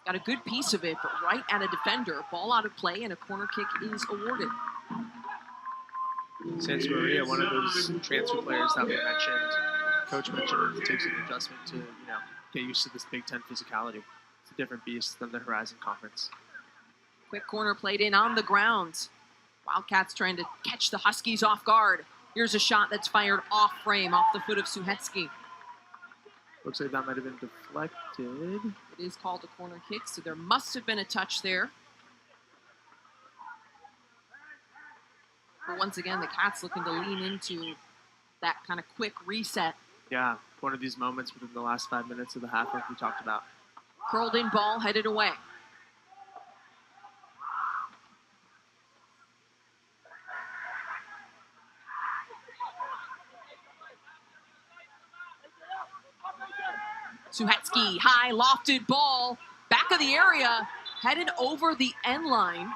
got a good piece of it, but right at a defender. Ball out of play, and a corner kick is awarded. Santa Maria, one of those transfer players that we mentioned. Coach mentioned it takes an adjustment to, get used to this Big Ten physicality. It's a different beast than the Horizon Conference. Quick corner played in on the ground. Wildcats trying to catch the Huskies off guard. Here's a shot that's fired off frame, off the foot of Suhetsky. Looks like that might have been deflected. It is called a corner kick, so there must have been a touch there. But once again, the Cats looking to lean into that kind of quick reset. Yeah, one of these moments within the last 5 minutes of the half, like we talked about. Curled in ball, headed away. Suhetsky, high, lofted ball, back of the area, headed over the end line,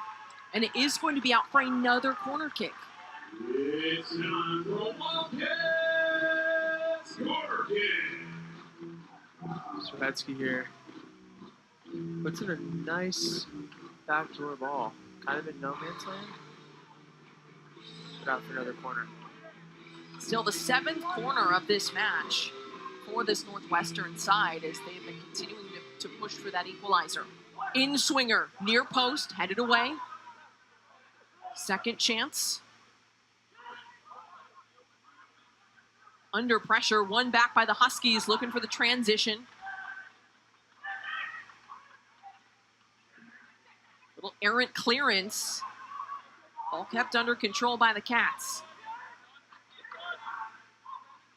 and it is going to be out for another corner kick. It's time for Wildcats corner kick. Suhetsky here puts in a nice backdoor ball, kind of in no man's land. Put out for another corner. Still the 7th corner of this match for this Northwestern side as they've been continuing to push for that equalizer. In swinger, near post, headed away. Second chance. Under pressure, one back by the Huskies, looking for the transition. Little errant clearance. All kept under control by the Cats.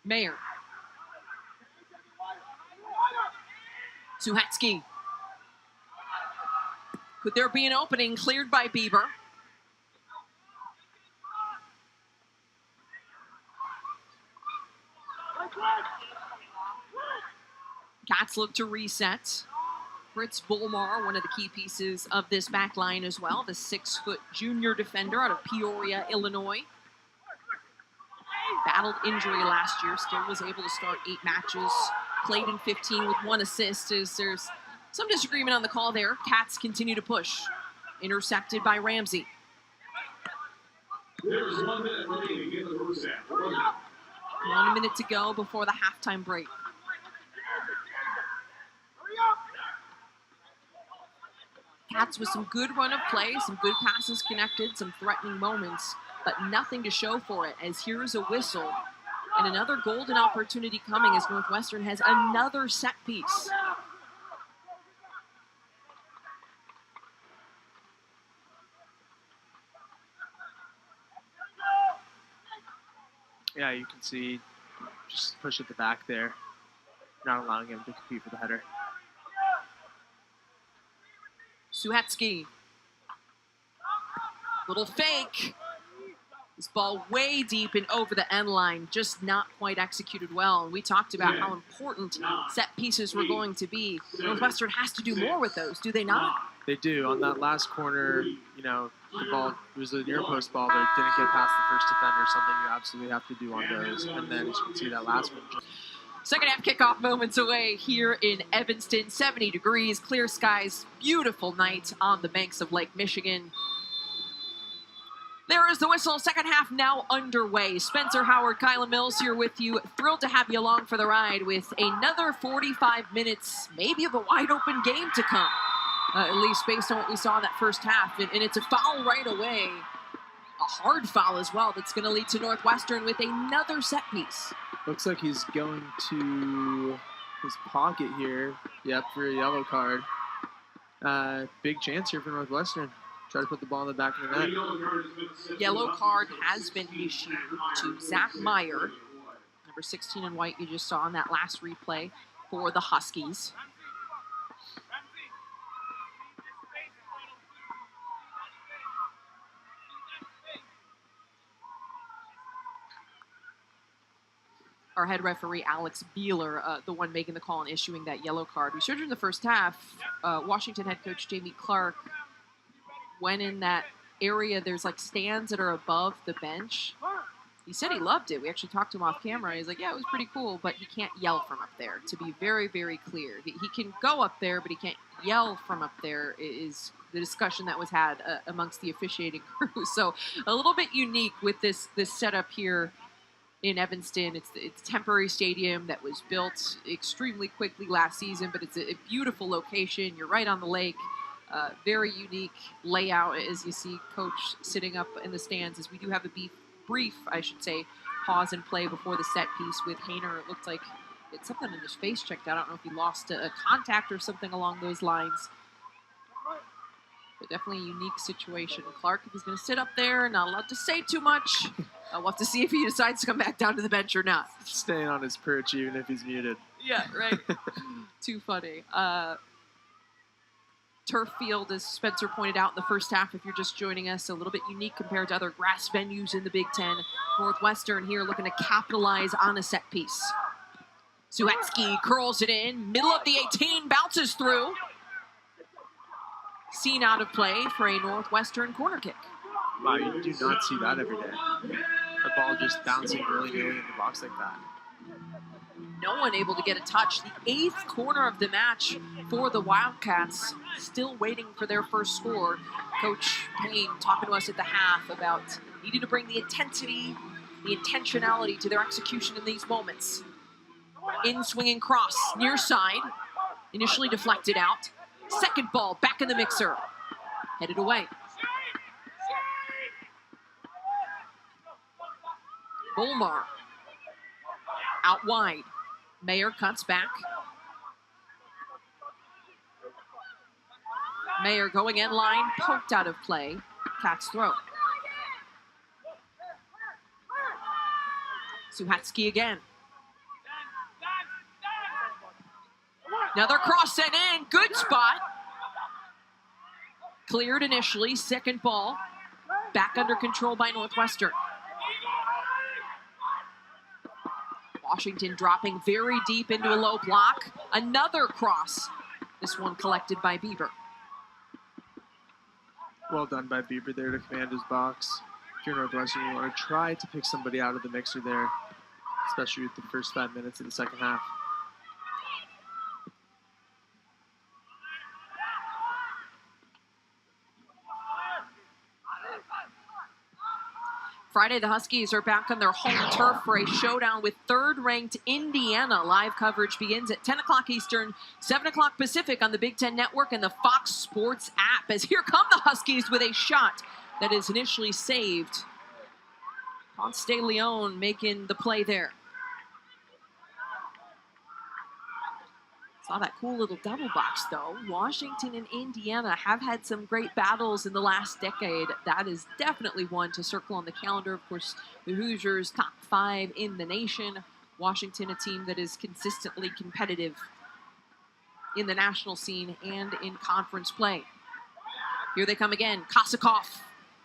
Mayer. Suhetsky. Could there be an opening? Cleared by Bieber. Cats look to reset. Fritz Volmar, one of the key pieces of this back line as well, the 6-foot junior defender out of Peoria, Illinois. Battled injury last year, still was able to start 8 matches, played in 15 with 1 assist. As there's some disagreement on the call there. Cats continue to push. Intercepted by Ramsey. There's 1 minute remaining in the first half. 1 minute to go before the halftime break. Cats with some good run of play, some good passes connected, some threatening moments, but nothing to show for it, as here's a whistle and another golden opportunity coming as Northwestern has another set piece. Yeah, you can see just push at the back there, not allowing him to compete for the header. Suhetsky. Little fake. This ball way deep and over the end line, just not quite executed well. And we talked about how important set pieces were going to be. Northwestern has to do more with those, do they not? They do. On that last corner, you know, the ball was a near post ball, but it didn't get past the first defender, something you absolutely have to do on those. And then as you can see, that last one. Second half kickoff moments away here in Evanston. 70 degrees, clear skies, beautiful night on the banks of Lake Michigan. There is the whistle. Second half now underway. Spencer Howard, Kyla Mills here with you. Thrilled to have you along for the ride with another 45 minutes, maybe of a wide open game to come. At least based on what we saw in that first half. And it's a foul right away. A hard foul as well that's going to lead to Northwestern with another set piece. Looks like he's going to his pocket here. Yep, for a yellow card. Big chance here for Northwestern. Try to put the ball in the back of the net. Yellow card has been issued to Zach Meyer, number 16 in white you just saw in that last replay for the Huskies. Our head referee, Alex Beeler, the one making the call and issuing that yellow card. We showed you in the first half, Washington head coach Jamie Clark went in that area. There's like stands that are above the bench. He said he loved it. We actually talked to him off camera. He's like, yeah, it was pretty cool, but he can't yell from up there, to be very, very clear. He can go up there, but he can't yell from up there, is the discussion that was had amongst the officiating crew. So a little bit unique with this setup here in Evanston. It's a temporary stadium that was built extremely quickly last season, but it's a beautiful location. You're right on the lake. Very unique layout, as you see Coach sitting up in the stands, as we do have a brief, pause and play before the set piece with Hayner. It looked like it's something in his face checked out. I don't know if he lost a contact or something along those lines. But definitely a unique situation. Clark, if he's going to sit up there, not allowed to say too much. We'll have to see if he decides to come back down to the bench or not. Staying on his perch even if he's muted. Yeah, right. Too funny. Turf field, as Spencer pointed out in the first half, if you're just joining us, a little bit unique compared to other grass venues in the Big Ten. Northwestern here looking to capitalize on a set piece. Suhetsky curls it in, middle of the 18, bounces through. Seen out of play for a Northwestern corner kick. Wow, you do not see that every day. The ball just bouncing really in the box like that. No one able to get a touch. The 8th corner of the match for the Wildcats, still waiting for their first score. Coach Payne talking to us at the half about needing to bring the intensity, the intentionality to their execution in these moments. In swinging cross, near side, initially deflected out. Second ball, back in the mixer. Headed away. Volmar. Out wide. Mayer cuts back. Mayer going in line, poked out of play. Cats throw. Suhetsky again. Another cross sent in. Good spot. Cleared initially. Second ball. Back under control by Northwestern. Washinton dropping very deep into a low block. Another cross. This one collected by Bieber. Well done by Bieber there to command his box. If you're Northwestern, you want to try to pick somebody out of the mixer there, especially with the first 5 minutes of the second half. Friday, the Huskies are back on their home turf for a showdown with third-ranked Indiana. Live coverage begins at 10 o'clock Eastern, 7 o'clock Pacific on the Big Ten Network and the Fox Sports app. As here come the Huskies with a shot that is initially saved. Ponce de Leon making the play there. Saw that cool little double box, though. Washington and Indiana have had some great battles in the last decade. That is definitely one to circle on the calendar. Of course, the Hoosiers, top 5 in the nation. Washington, a team that is consistently competitive in the national scene and in conference play. Here they come again. Kosakov.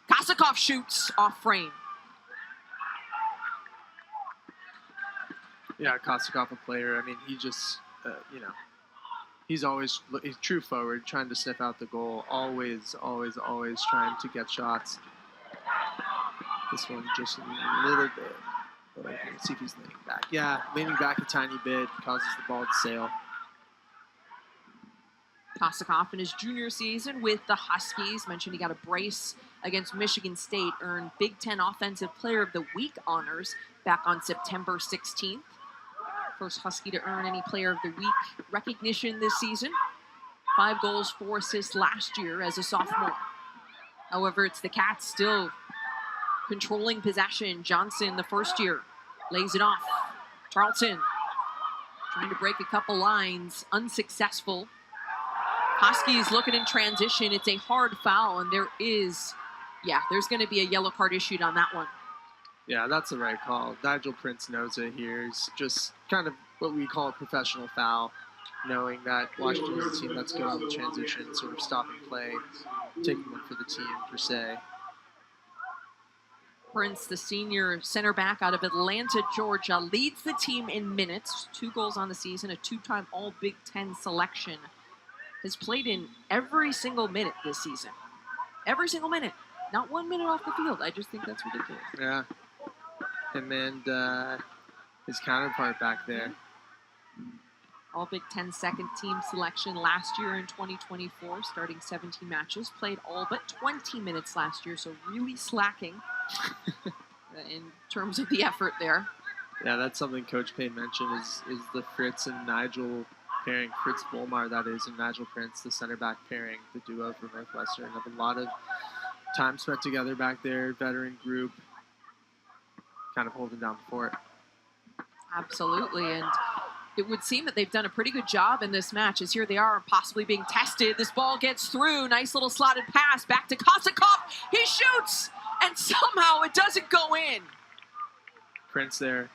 Kosakov shoots off frame. Yeah, Kosakov, a player. I mean, he just, he's always he's true forward, trying to sniff out the goal. Always trying to get shots. This one just a little bit. But let's see if he's leaning back. Yeah, leaning back a tiny bit causes the ball to sail. Kosakov in his junior season with the Huskies. Mentioned he got a brace against Michigan State. Earned Big Ten Offensive Player of the Week honors back on September 16th. First Husky to earn any Player of the Week recognition this season. 5 goals, 4 assists last year as a sophomore. However, it's the Cats still controlling possession. Johnson, the first year, lays it off. Charlton trying to break a couple lines, unsuccessful. Huskies looking in transition. It's a hard foul, and there's going to be a yellow card issued on that one. Yeah, that's the right call. Nigel Prince knows it here. It's just kind of what we call a professional foul, knowing that Washington is a team that's good on the transition, sort of stopping play, taking one for the team, per se. Prince, the senior center back out of Atlanta, Georgia, leads the team in minutes. 2 goals on the season, a 2-time All-Big Ten selection. Has played in every single minute this season. Every single minute. Not 1 minute off the field. I just think that's ridiculous. Yeah. Him and his counterpart back there. All Big Ten second team selection last year in 2024, starting 17 matches. Played all but 20 minutes last year, so really slacking in terms of the effort there. Yeah, that's something Coach Payne mentioned is the Fritz and Nigel pairing. Fritz Volmar, that is, and Nigel Prince, the center back pairing, the duo for Northwestern. Have a lot of time spent together back there, veteran group, kind of holding down the fort. Absolutely, and it would seem that they've done a pretty good job in this match, as here they are possibly being tested. This ball gets through, nice little slotted pass back to Kosakov. He shoots, and somehow it doesn't go in. Prince there.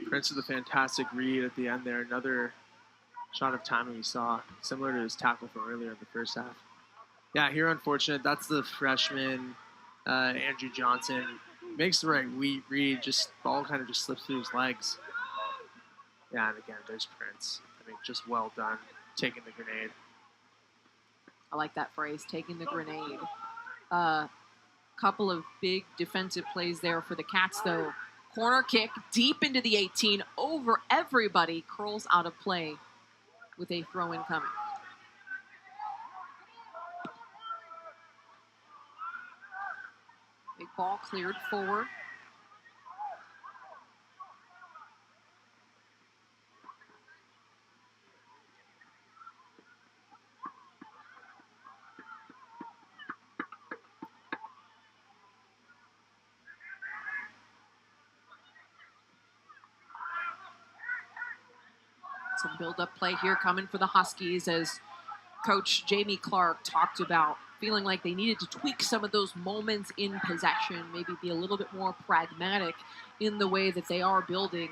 Prince with a fantastic read at the end there. Another shot of timing we saw, similar to his tackle from earlier in the first half. Yeah, here unfortunate. That's the freshman, Andrew Johnson. Makes the right read, just ball kind of just slips through his legs. Yeah, and again, there's Prince. I mean, just well done, taking the grenade. I like that phrase, taking the grenade. Couple of big defensive plays there for the Cats, though. Corner kick deep into the 18, over everybody, curls out of play with a throw-in coming. Big ball cleared forward. Some build-up play here coming for the Huskies, as Coach Jamie Clark talked about feeling like they needed to tweak some of those moments in possession, maybe be a little bit more pragmatic in the way that they are building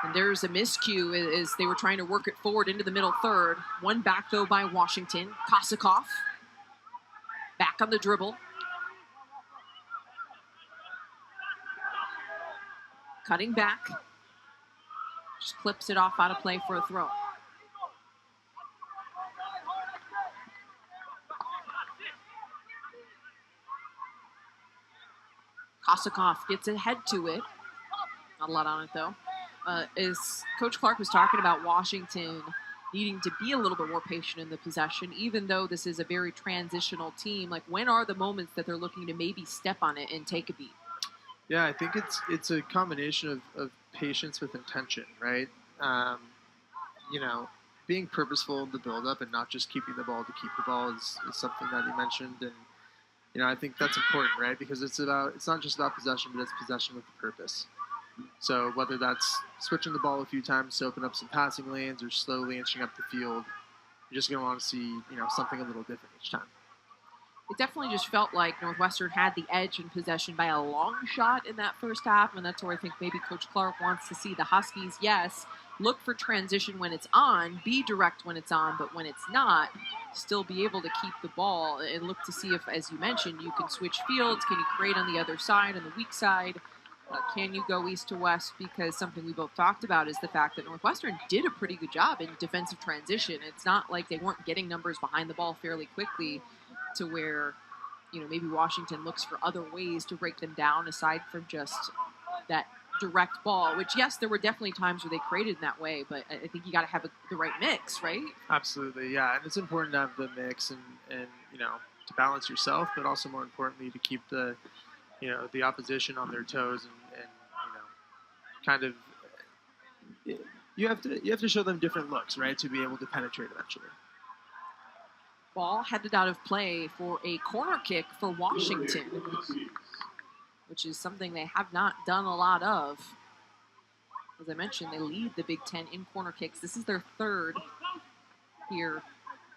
And there's a miscue as they were trying to work it forward into the middle third. One back, though, by Washington. Kosikoff back on the dribble. Cutting back. Just clips it off out of play for a throw. Kosikoff gets ahead to it. Not a lot on it, though. As Coach Clark was talking about Washington needing to be a little bit more patient in the possession, even though this is a very transitional team. Like, when are the moments that they're looking to maybe step on it and take a beat? Yeah, I think it's a combination of patience with intention, right? You know, being purposeful in the build-up and not just keeping the ball to keep the ball is something that you mentioned. And, you know, I think that's important, right? Because it's not just about possession, but it's possession with a purpose. So whether that's switching the ball a few times to open up some passing lanes or slowly inching up the field, you're just going to want to see, you know, something a little different each time. It definitely just felt like Northwestern had the edge in possession by a long shot in that first half, and that's where I think maybe Coach Clark wants to see the Huskies, yes, look for transition when it's on, be direct when it's on, but when it's not, still be able to keep the ball and look to see if, as you mentioned, you can switch fields, can you create on the other side, on the weak side, can you go east to west? Because something we both talked about is the fact that Northwestern did a pretty good job in defensive transition. It's not like they weren't getting numbers behind the ball fairly quickly to where, you know, maybe Washington looks for other ways to break them down aside from just that direct ball, which, yes, there were definitely times where they created in that way, but I think you got to have the right mix, right? Absolutely, yeah. And it's important to have the mix and you know, to balance yourself, but also more importantly to keep the, you know, the opposition on their toes and you know, kind of you have to show them different looks, right, to be able to penetrate eventually. Ball headed out of play for a corner kick for Washington, which is something they have not done a lot of. As I mentioned, they lead the Big Ten in corner kicks. This is their third here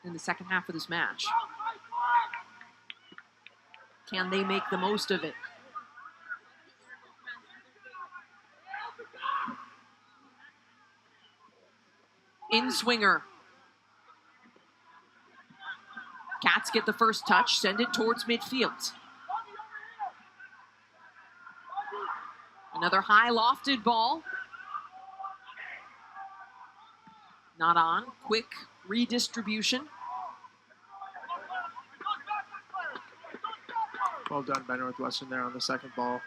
in the second half of this match. Can they make the most of it? In swinger. Cats get the first touch, send it towards midfield. Another high lofted ball. Not on. Quick redistribution. Well done by Northwestern there on the second ball.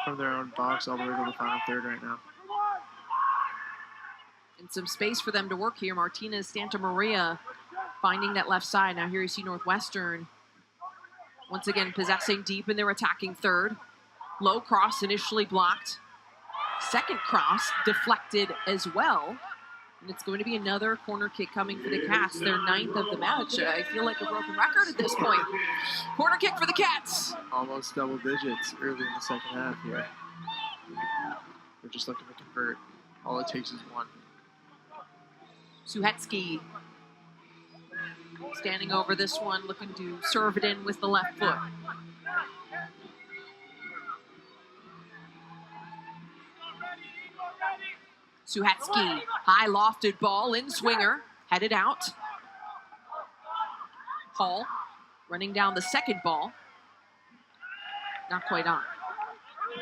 From their own box all the way to the final third right now. And some space for them to work here. Martinez Santamaria finding that left side. Now here you see Northwestern once again possessing deep in their attacking third. Low cross initially blocked. Second cross deflected as well. And it's going to be another corner kick coming for the Cats, their 9th of the match. I feel like a broken record at this point. Corner kick for the Cats. Almost double digits early in the second half here. We're just looking to convert. All it takes is one. Suhetsky standing over this one, looking to serve it in with the left foot. Suhetsky, high lofted ball in swinger, headed out. Hall running down the second ball. Not quite on.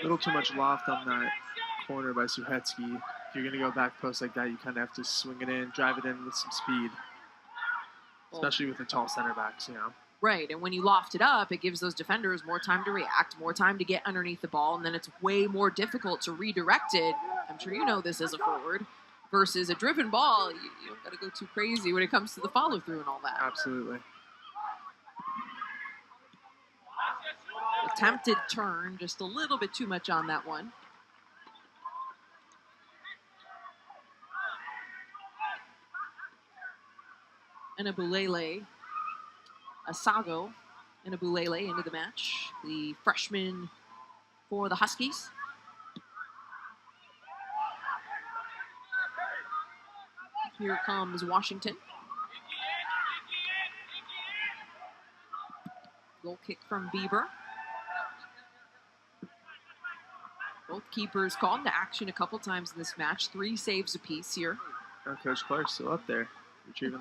A little too much loft on that corner by Suhetsky. If you're going to go back post like that, you kind of have to swing it in, drive it in with some speed. Especially with the tall center backs, you know. Right, and when you loft it up, it gives those defenders more time to react, more time to get underneath the ball, and then it's way more difficult to redirect it. I'm sure you know this as a forward. Versus a driven ball, you don't got to go too crazy when it comes to the follow-through and all that. Absolutely. Attempted turn, just a little bit too much on that one. And Abulele, Asago, and Abulele into the match. The freshman for the Huskies. Here comes Washington. Goal kick from Bieber. Both keepers called into action a couple times in this match. 3 saves apiece here. Oh, Coach Clark's still up there, retrieving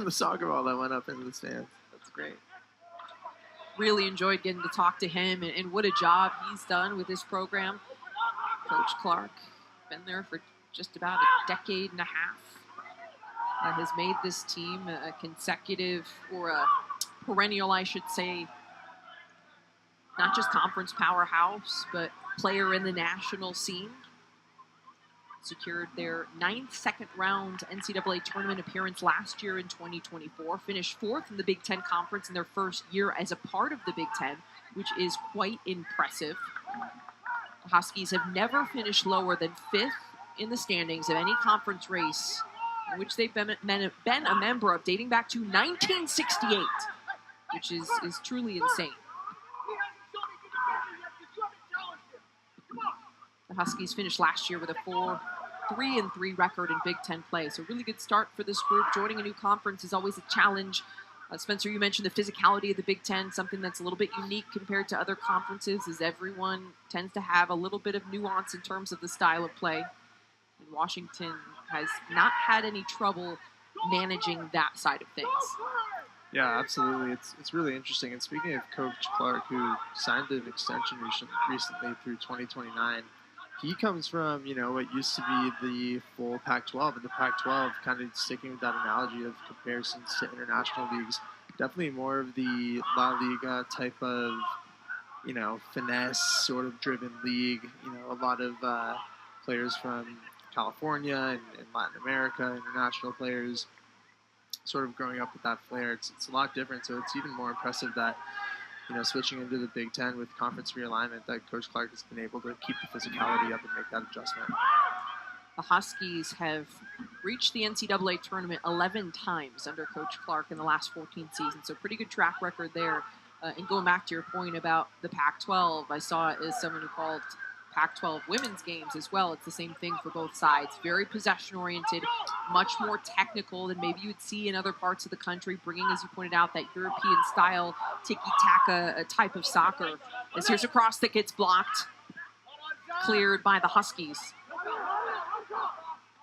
the soccer ball that went up into the stands. That's great. Really enjoyed getting to talk to him, and what a job he's done with this program. Coach Clark, been there for just about a decade and a half. Has made this team a consecutive, or a perennial, I should say, not just conference powerhouse, but player in the national scene. Secured their 9th second-round NCAA tournament appearance last year in 2024. Finished 4th in the Big Ten Conference in their first year as a part of the Big Ten, which is quite impressive. The Huskies have never finished lower than 5th in the standings of any conference race in which they've been a member of, dating back to 1968, which is truly insane. The Huskies finished last year with a 4-3-3 record in Big Ten play. So really good start for this group. Joining a new conference is always a challenge. Spencer, you mentioned the physicality of the Big Ten, something that's a little bit unique compared to other conferences, as everyone tends to have a little bit of nuance in terms of the style of play. And Washington has not had any trouble managing that side of things. Yeah, absolutely. It's really interesting. And speaking of Coach Clark, who signed an extension recently through 2029, he comes from, what used to be the full Pac-12, and the Pac-12, kind of sticking with that analogy of comparisons to international leagues, definitely more of the La Liga type of, finesse sort of driven league. A lot of players from California and Latin America, international players, sort of growing up with that flair. It's a lot different, so it's even more impressive that, switching into the Big Ten with conference realignment, that Coach Clark has been able to keep the physicality up and make that adjustment. The Huskies have reached the NCAA tournament 11 times under Coach Clark in the last 14 seasons, so pretty good track record there. And going back to your point about the Pac-12, I saw it as someone who called Pac-12 women's games as well. It's the same thing for both sides. Very possession-oriented, much more technical than maybe you would see in other parts of the country, bringing, as you pointed out, that European-style tiki-taka type of soccer. As here's a cross that gets blocked, cleared by the Huskies.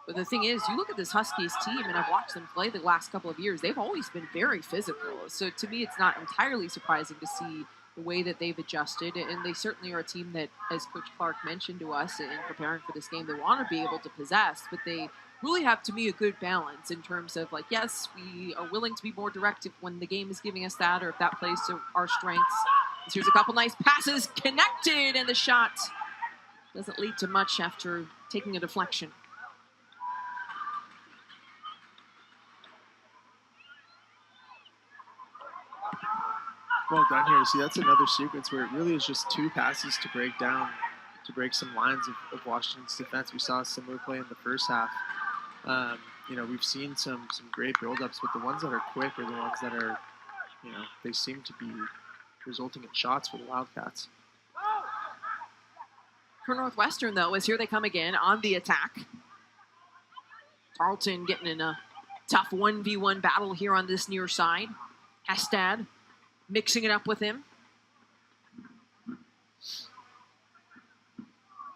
But the thing is, you look at this Huskies team, and I've watched them play the last couple of years, they've always been very physical. So to me, it's not entirely surprising to see the way that they've adjusted, and they certainly are a team that, as Coach Clark mentioned to us in preparing for this game, they want to be able to possess, but they really have, to me, a good balance in terms of, yes, we are willing to be more directive when the game is giving us that, or if that plays to our strengths. So here's a couple nice passes, connected, and the shot doesn't lead to much after taking a deflection. Well done here. See, that's another sequence where it really is just 2 passes to break some lines of Washington's defense. We saw a similar play in the first half. We've seen some great buildups, but the ones that are quick are the ones that are, they seem to be resulting in shots for the Wildcats. For Northwestern, though, as here they come again on the attack. Tarleton getting in a tough 1v1 battle here on this near side. Hestad mixing it up with him.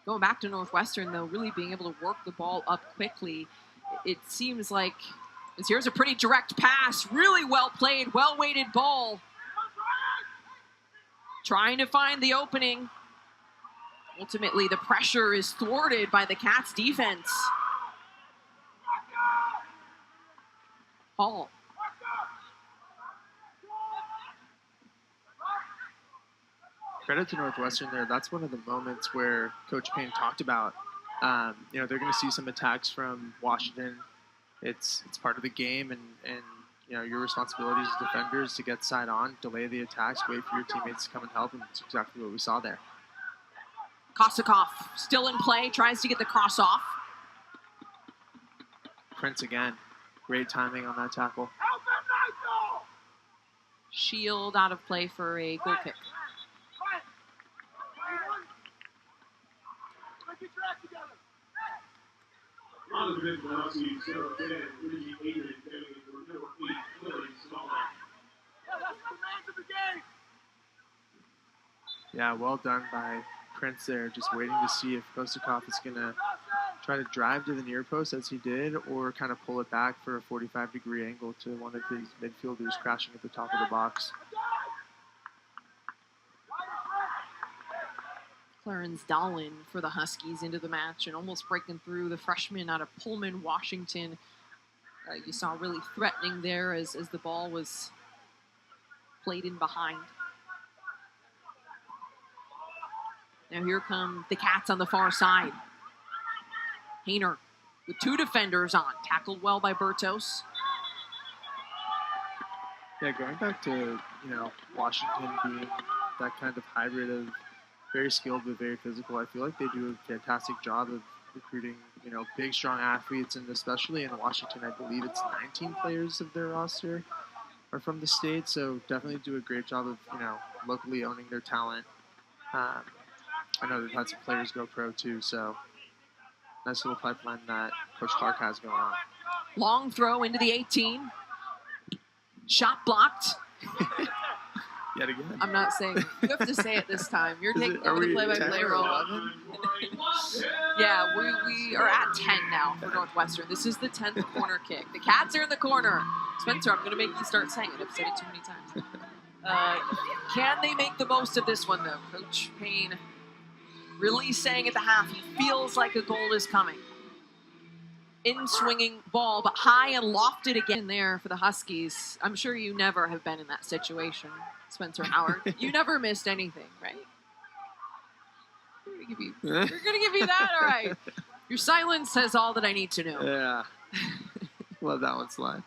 Going back to Northwestern, though, really being able to work the ball up quickly. It seems like, as here's a pretty direct pass, really well played, well-weighted ball. Trying to find the opening. Ultimately, the pressure is thwarted by the Cats' defense. Hall. Credit to Northwestern there. That's one of the moments where Coach Payne talked about, they're going to see some attacks from Washington. It's part of the game, and your responsibility as defenders to get side on, delay the attacks, wait for your teammates to come and help, and that's exactly what we saw there. Kosakov still in play, tries to get the cross off. Prince again. Great timing on that tackle. Shield out of play for a goal kick. On the bench for the Huskies, Sarah Bennett, Reggie Adrian, coming for number 8, Lily Smalley. Yeah, well done by Prince there, just waiting to see if Kostakov is going to try to drive to the near post as he did, or kind of pull it back for a 45-degree angle to one of his midfielders crashing at the top of the box. Clarence Dahlin for the Huskies into the match and almost breaking through. The freshman out of Pullman, Washington. You saw really threatening there as the ball was played in behind. Now here come the Cats on the far side. Hayner with 2 defenders on. Tackled well by Bertos. Yeah, going back to, Washington being that kind of hybrid of very skilled but very physical, I feel like they do a fantastic job of recruiting, big, strong athletes, and especially in Washington, I believe it's 19 players of their roster are from the state, so definitely do a great job of, locally owning their talent. I know they've had some players go pro too, so nice little pipeline that Coach Clark has going on. Long throw into the 18. Shot blocked. Yet again. I'm not saying it. You have to say it this time. You're taking over the play-by-play role. Yeah, we are at 10 now for Northwestern. This is the 10th corner kick. The Cats are in the corner. Spencer, I'm going to make you start saying it. I've said it too many times. Can they make the most of this one, though? Coach Payne really saying at the half he feels like a goal is coming. In-swinging ball, but high and lofted again there for the Huskies. I'm sure you never have been in that situation, Spencer Howard. You never missed anything, right? We're going to give you that? All right. Your silence says all that I need to know. Yeah. Love that one, Sly.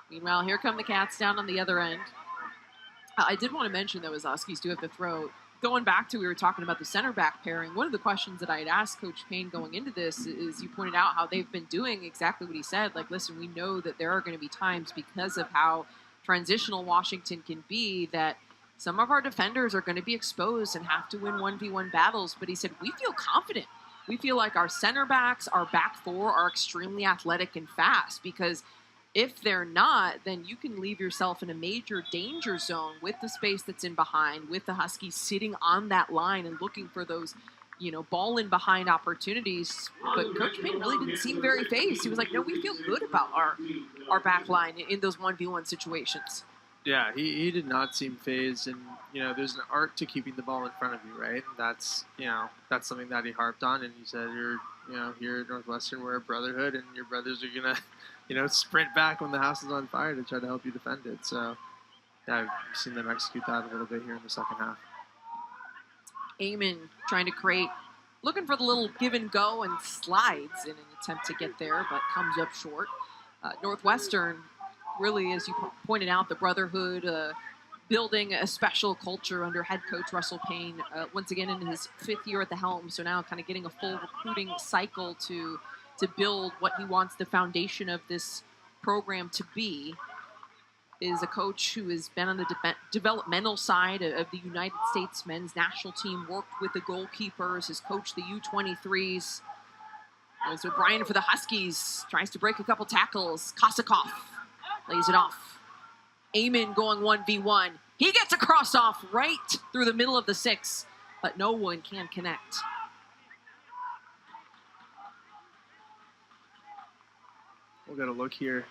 Meanwhile, here come the Cats down on the other end. I did want to mention, though, as Huskies do have to throw. Going back to, we were talking about the center back pairing. One of the questions that I had asked Coach Payne going into this is you pointed out how they've been doing exactly what he said. Like, listen, we know that there are going to be times because of how transitional Washington can be that some of our defenders are going to be exposed and have to win 1v1 battles. But he said, we feel confident. We feel like our center backs, our back four are extremely athletic and fast because if they're not, then you can leave yourself in a major danger zone with the space that's in behind, with the Huskies sitting on that line and looking for those, ball in behind opportunities. But Coach Payne really didn't seem very phased. He was like, no, we feel good about our back line in those 1v1 situations. Yeah, he did not seem phased, and, there's an art to keeping the ball in front of you, right? And that's something that he harped on, and he said, here at Northwestern, we're a brotherhood, and your brothers are going to, sprint back when the house is on fire to try to help you defend it. So, yeah, I've seen them execute that a little bit here in the second half. Eamon trying to create, looking for the little give and go and slides in an attempt to get there, but comes up short. Northwestern, really, as you pointed out, the brotherhood, building a special culture under head coach Russell Payne, once again in his 5th year at the helm, so now kind of getting a full recruiting cycle to build what he wants the foundation of this program to be, is a coach who has been on the developmental side of the United States men's national team, worked with the goalkeepers, has coached the U23s. So Brian for the Huskies tries to break a couple tackles. Kosakov lays it off. Eamon going 1v1. He gets a cross off right through the middle of the 6, but no one can connect. We'll get a look here.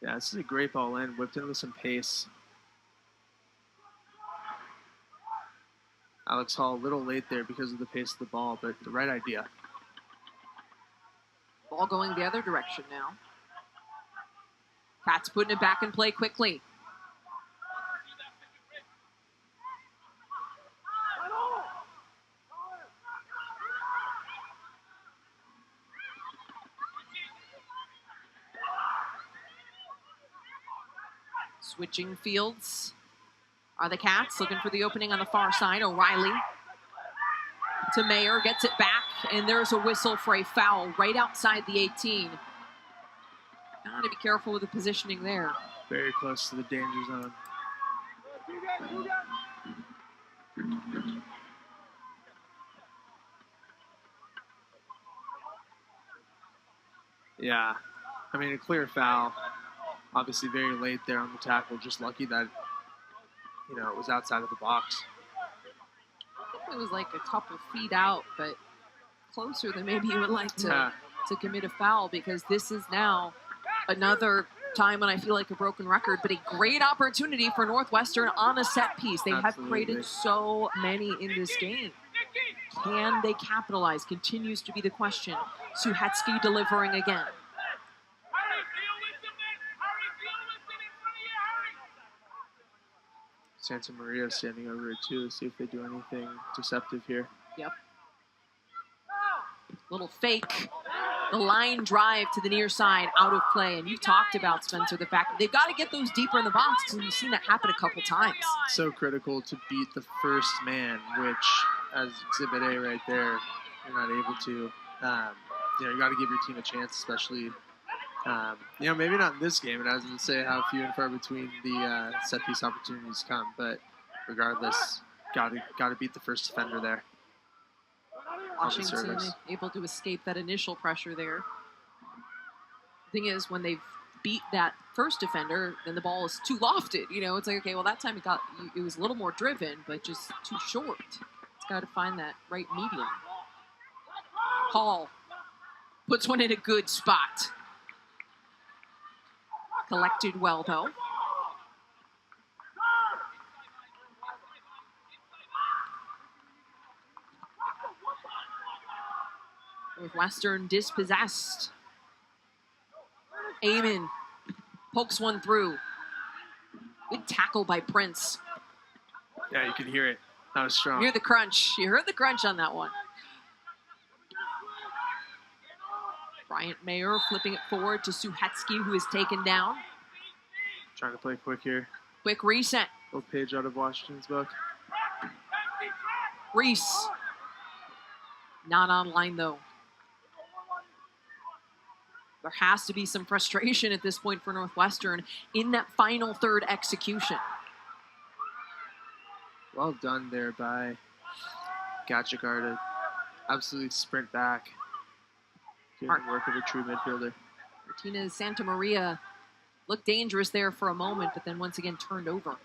Yeah, this is a great ball in, whipped in with some pace. Alex Hall a little late there because of the pace of the ball, but the right idea. Ball going the other direction now. Cats putting it back in play quickly. Switching fields are the Cats, looking for the opening on the far side. O'Reilly to Mayer, gets it back, and there's a whistle for a foul right outside the 18. Got to be careful with the positioning there. Very close to the danger zone. Yeah. I mean, a clear foul. Obviously very late there on the tackle. Just lucky that, you know, it was outside of the box. It was like a couple feet out, but closer than maybe you would like to commit a foul, because this is now another time when I feel like a broken record, but a great opportunity for Northwestern on a set piece. They have created so many in this game. Can they capitalize? Continues to be the question. Suhetsky delivering again. Santa Maria standing over it too to see if they do anything deceptive here. Yep. Little fake. The line drive to the near side, out of play. And you've talked about, Spencer, the fact that they've got to get those deeper in the box, because we've seen that happen a couple times. So critical to beat the first man, which, as Exhibit A right there, you're not able to. You know, you got to give your team a chance, especially, you know, maybe not in this game. It doesn't say how few and far between the set piece opportunities come, but regardless, got to beat the first defender there. Washington able to escape that initial pressure there. The thing is, when they've beat that first defender, then the ball is too lofted. You know, it's like, okay, well, that time it was a little more driven, but just too short. It's got to find that right medium. Hall puts one in a good spot. Collected well, though. Northwestern dispossessed. Eamon pokes one through. Good tackle by Prince. Yeah, you could hear it. That was strong. You hear the crunch. You heard the crunch on that one. Bryant Mayer flipping it forward to Suhetsky, who is taken down. Trying to play quick here. Quick reset. Little page out of Washington's book. Reese. Not online, though. There has to be some frustration at this point for Northwestern in that final third execution. Well done there by Gajadhar to absolutely sprint back. Doing the work of a true midfielder. Martinez Santa Maria looked dangerous there for a moment, but then once again turned over.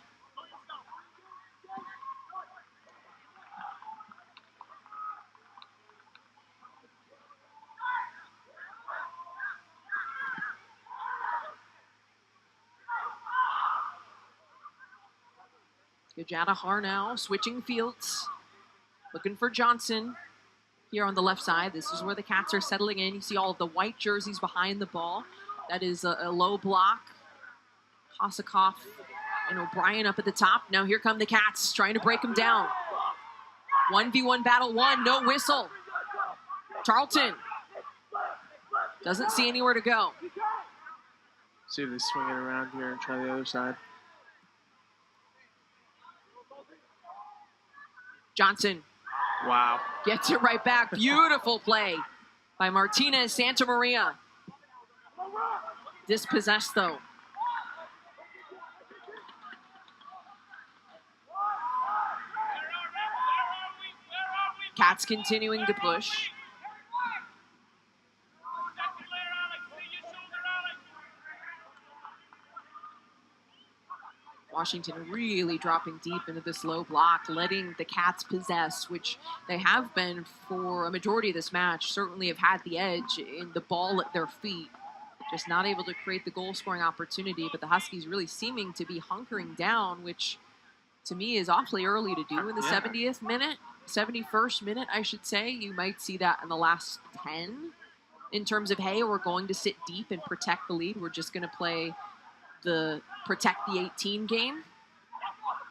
Gajadhar now switching fields, looking for Johnson here on the left side. This is where the Cats are settling in. You see all of the white jerseys behind the ball. That is a low block. Kosakoff and O'Brien up at the top. Now here come the Cats trying to break them down. 1v1 battle one, no whistle. Charlton doesn't see anywhere to go. See if they swing it around here and try the other side. Johnson. Wow. Gets it right back. Beautiful play by Martinez Santa Maria. Dispossessed, though. Cats continuing to push. Washington really dropping deep into this low block, letting the Cats possess, which they have been for a majority of this match. Certainly have had the edge in the ball at their feet. Just not able to create the goal-scoring opportunity, but the Huskies really seeming to be hunkering down, which to me is awfully early to do in the 70th minute, 71st minute, I should say. You might see that in the last 10 in terms of, hey, we're going to sit deep and protect the lead. We're just going to play the protect the 18 game.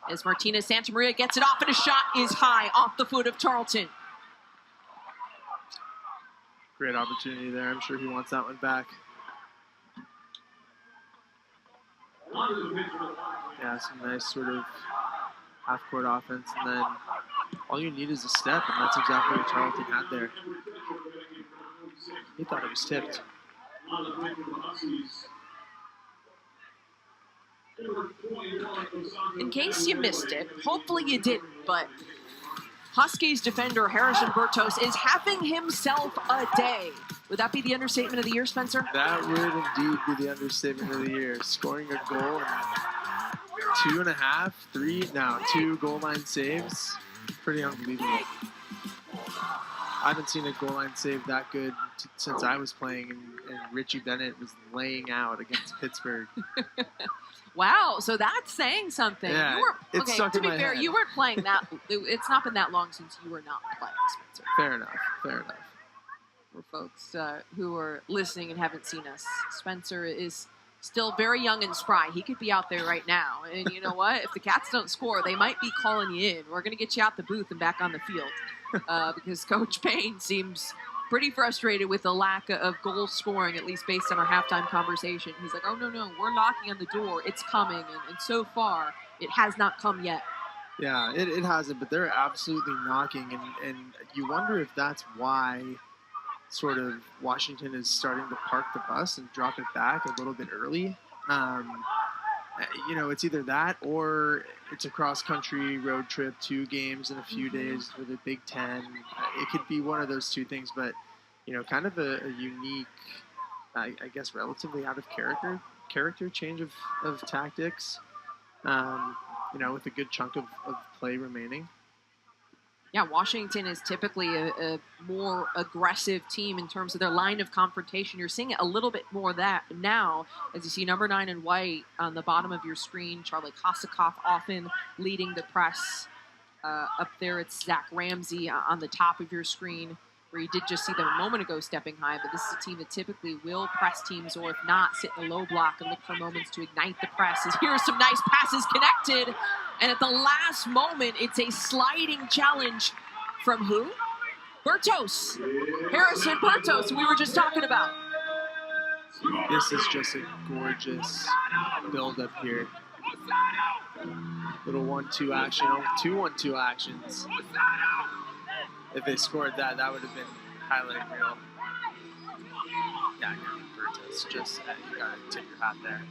As Martinez Santa Maria gets it off, and a shot is high off the foot of Charlton. Great opportunity there. I'm sure he wants that one back. Yeah, some nice sort of half-court offense, and then all you need is a step, and that's exactly what Charlton had there. He thought it was tipped. In case you missed it, hopefully you didn't, but Huskies defender Harrison Bertos is having himself a day. Would that be the understatement of the year, Spencer? That would indeed be the understatement of the year. Scoring a goal in 2.5, 3, now 2 goal line saves. Pretty unbelievable. I haven't seen a goal line save that good since I was playing, and Richie Bennett was laying out against Pittsburgh. Wow, so that's saying something. Yeah, You were, it's stuck in my fair, head. you weren't playing that. It's not been that long since you were not playing, Spencer. Fair enough. For folks who are listening and haven't seen us, Spencer is still very young and spry. He could be out there right now. And you know what? If the Cats don't score, they might be calling you in. We're going to get you out the booth and back on the field because Coach Payne seems pretty frustrated with the lack of goal scoring, at least based on our halftime conversation. He's like, oh, no, we're knocking on the door. It's coming. And so far, it has not come yet. Yeah, it hasn't, but they're absolutely knocking. And you wonder if that's why sort of Washington is starting to park the bus and drop it back a little bit early. It's either that or it's a cross-country road trip, 2 games in a few days for the Big Ten. It could be one of those two things, but, kind of a unique, I guess, relatively out of character change of tactics, with a good chunk of play remaining. Yeah, Washington is typically a more aggressive team in terms of their line of confrontation. You're seeing it a little bit more of that now as you see number 9 in white on the bottom of your screen. Charlie Kosakoff often leading the press. Up there, it's Zach Ramsey on the top of your screen, where you did just see them a moment ago stepping high. But this is a team that typically will press teams, or if not, sit in a low block and look for moments to ignite the press. As here are some nice passes connected. And at the last moment, it's a sliding challenge from who? Bertos. Harrison Bertos, who we were just talking about. This is just a gorgeous build-up here. Little 1-2 action, 2 1-2 actions. If they scored that would have been highlight reel. Yeah, Bertos, just you gotta tip your hat there.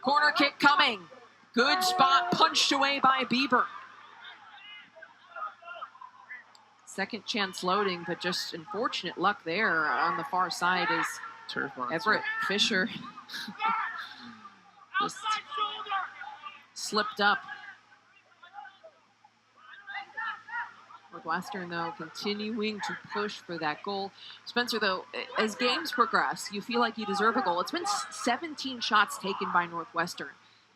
Corner kick coming. Good spot, punched away by Bieber. Second chance loading, but just unfortunate luck there on the far side is Turf monster. Everett Fisher. Just slipped up. Northwestern, though, continuing to push for that goal. Spencer, though, as games progress, you feel like you deserve a goal. It's been 17 shots taken by Northwestern.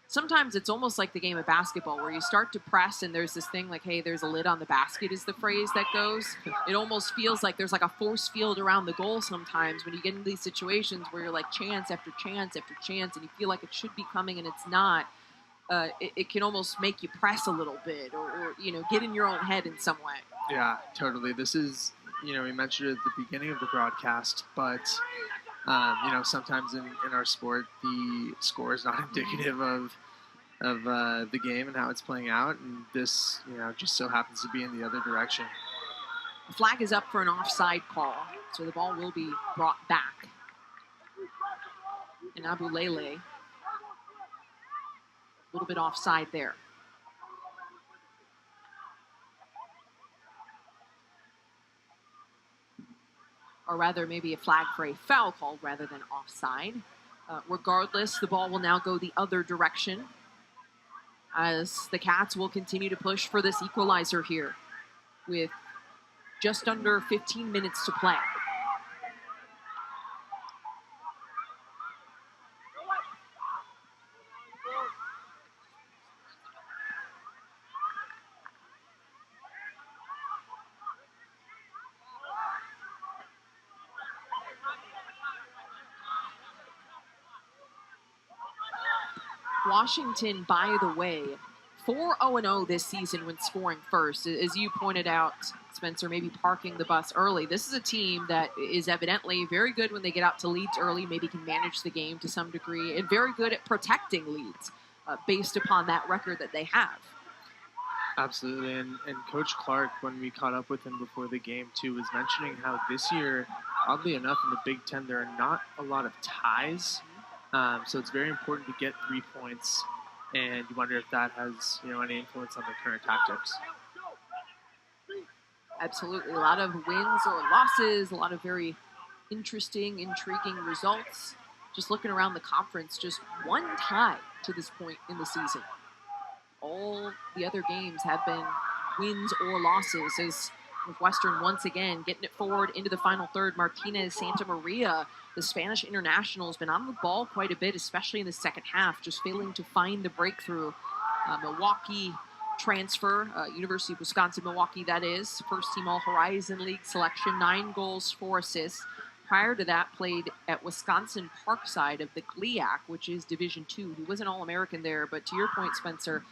Sometimes it's almost like the game of basketball where you start to press and there's this thing like, hey, there's a lid on the basket is the phrase that goes. It almost feels like there's like a force field around the goal sometimes when you get into these situations where you're like chance after chance after chance and you feel like it should be coming and it's not. It can almost make you press a little bit or get in your own head in some way. Yeah, totally. This is, we mentioned it at the beginning of the broadcast, but sometimes in our sport, the score is not indicative of the game and how it's playing out, and this, just so happens to be in the other direction. The flag is up for an offside call, so the ball will be brought back. And Abu Lele, a little bit offside there. Or rather, maybe a flag for a foul called rather than offside. Regardless, the ball will now go the other direction as the Cats will continue to push for this equalizer here with just under 15 minutes to play. Washington, by the way, 4-0-0 this season when scoring first. As you pointed out, Spencer, maybe parking the bus early. This is a team that is evidently very good when they get out to leads early, maybe can manage the game to some degree, and very good at protecting leads based upon that record that they have. Absolutely, and Coach Clark, when we caught up with him before the game too, was mentioning how this year, oddly enough, in the Big Ten, there are not a lot of ties. So it's very important to get 3 points, and you wonder if that has any influence on the current tactics. Absolutely. A lot of wins or losses, a lot of very interesting, intriguing results. Just looking around the conference, just one tie to this point in the season. All the other games have been wins or losses as Northwestern once again getting it forward into the final third. Martinez Santa Maria, the Spanish international, has been on the ball quite a bit, especially in the second half, just failing to find the breakthrough. Milwaukee transfer, University of Wisconsin-Milwaukee, that is. First team All-Horizon League selection, 9 goals, 4 assists. Prior to that, played at Wisconsin Parkside of the GLIAC, which is Division II. He was an All-American there, but to your point, Spencer,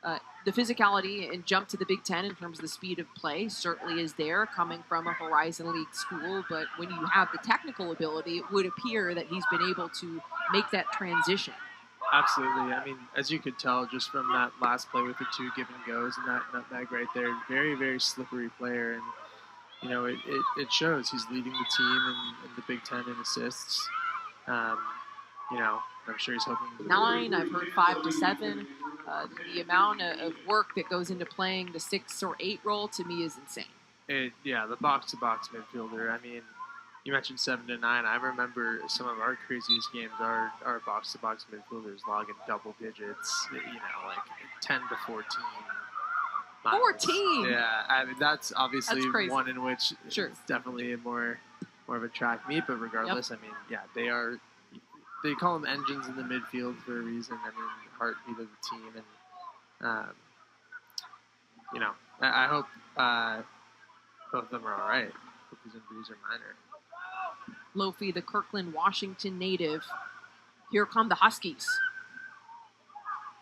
the physicality and jump to the Big Ten in terms of the speed of play certainly is there, coming from a Horizon League school, but when you have the technical ability, it would appear that he's been able to make that transition. Absolutely. I mean, as you could tell just from that last play with the 2 give and goes and that nutmeg right there, very, very slippery player. And, you know, it shows. He's leading the team in the Big Ten in assists. You know, I'm sure he's hoping. 9, I've heard 5 to 7. The amount of work that goes into playing the 6 or 8 role to me is insane. Yeah, the box-to-box midfielder. I mean, you mentioned 7 to 9. I remember some of our craziest games. Our box-to-box midfielders logging double digits. You know, like 10 to 14. 14. Yeah, I mean that's obviously one in which sure. It's definitely more of a track meet. But regardless, I mean, yeah, they call them engines in the midfield for a reason. I mean, heartbeat of the team, and you know, I hope both of them are all right. Hope these injuries are minor. Lofi, the Kirkland, Washington native. Here come the Huskies.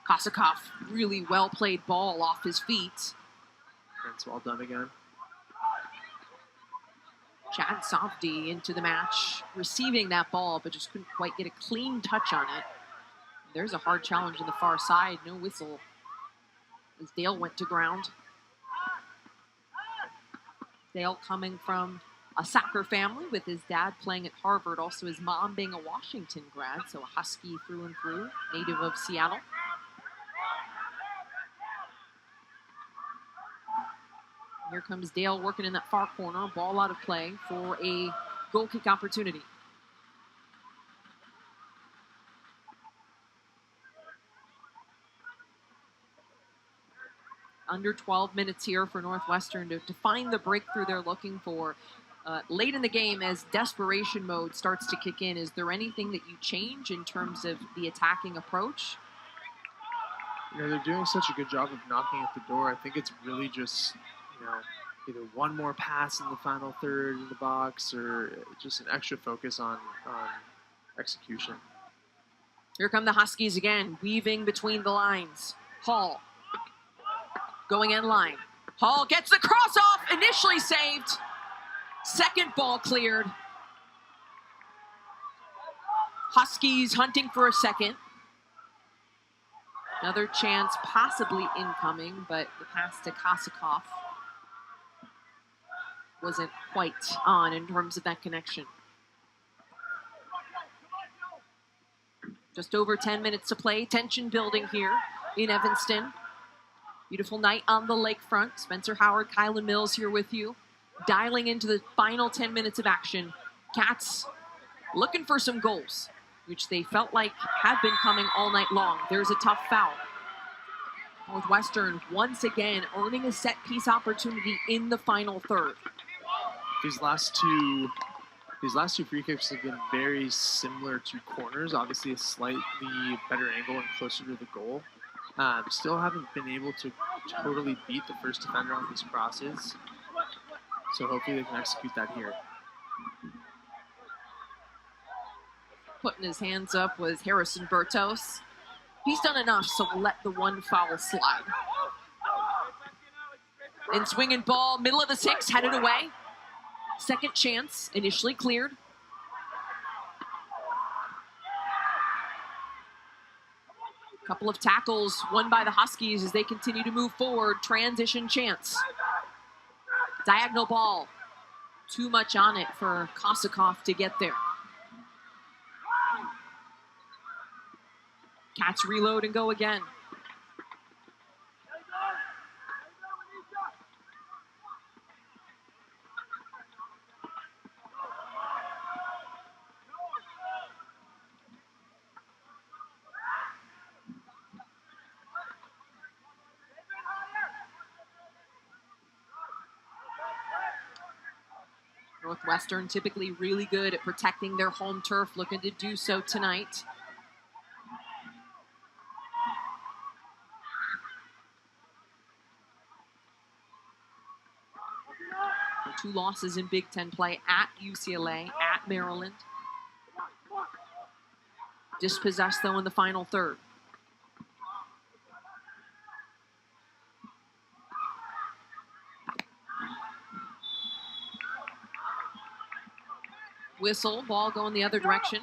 Kosakov, really well-played ball off his feet. That's well done again. Chad Softy into the match, receiving that ball, but just couldn't quite get a clean touch on it. There's a hard challenge on the far side, no whistle, as Dale went to ground. Dale coming from a soccer family with his dad playing at Harvard, also his mom being a Washington grad, so a Husky through and through, native of Seattle. Here comes Dale working in that far corner, ball out of play for a goal kick opportunity. Under 12 minutes here for Northwestern to find the breakthrough they're looking for. Late in the game, as desperation mode starts to kick in, is there anything that you change in terms of the attacking approach? You know, they're doing such a good job of knocking at the door. I think it's really just, you know, either one more pass in the final third in the box or just an extra focus on execution. Here come the Huskies again, weaving between the lines. Hall going in line. Hall gets the cross off, initially saved. Second ball cleared. Huskies hunting for a second. Another chance possibly incoming, but the pass to Kosakov wasn't quite on in terms of that connection. Just over 10 minutes to play. Tension building here in Evanston. Beautiful night on the lakefront. Spencer Howard, Kylan Mills here with you. Dialing into the final 10 minutes of action. Cats looking for some goals, which they felt like had been coming all night long. There's a tough foul. Northwestern once again earning a set piece opportunity in the final third. These last two free kicks have been very similar to corners. Obviously a slightly better angle and closer to the goal. Still haven't been able to totally beat the first defender on these crosses. So hopefully they can execute that here. Putting his hands up was Harrison Bertos. He's done enough, so we'll let the one foul slide. And swinging ball, middle of the 6, headed away. Second chance, initially cleared. Couple of tackles won by the Huskies as they continue to move forward. Transition chance. Diagonal ball. Too much on it for Kosakov to get there. Cats reload and go again. Northwestern typically really good at protecting their home turf, looking to do so tonight. Two losses in Big Ten play at UCLA, at Maryland. Dispossessed, though, in the final third. Whistle, ball going the other direction.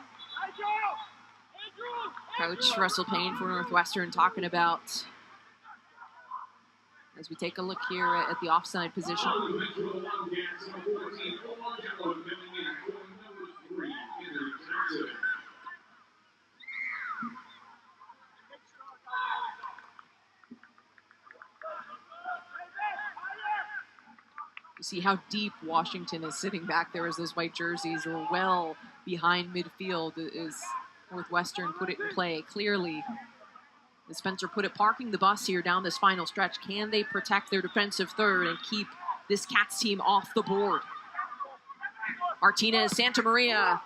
Coach Russell Payne for Northwestern talking about, as we take a look here at the offside position. You see how deep Washington is sitting back there as those white jerseys are well behind midfield as Northwestern put it in play. Clearly, as Spencer put it, parking the bus here down this final stretch. Can they protect their defensive third and keep this Cats team off the board? Martinez, Santa Maria.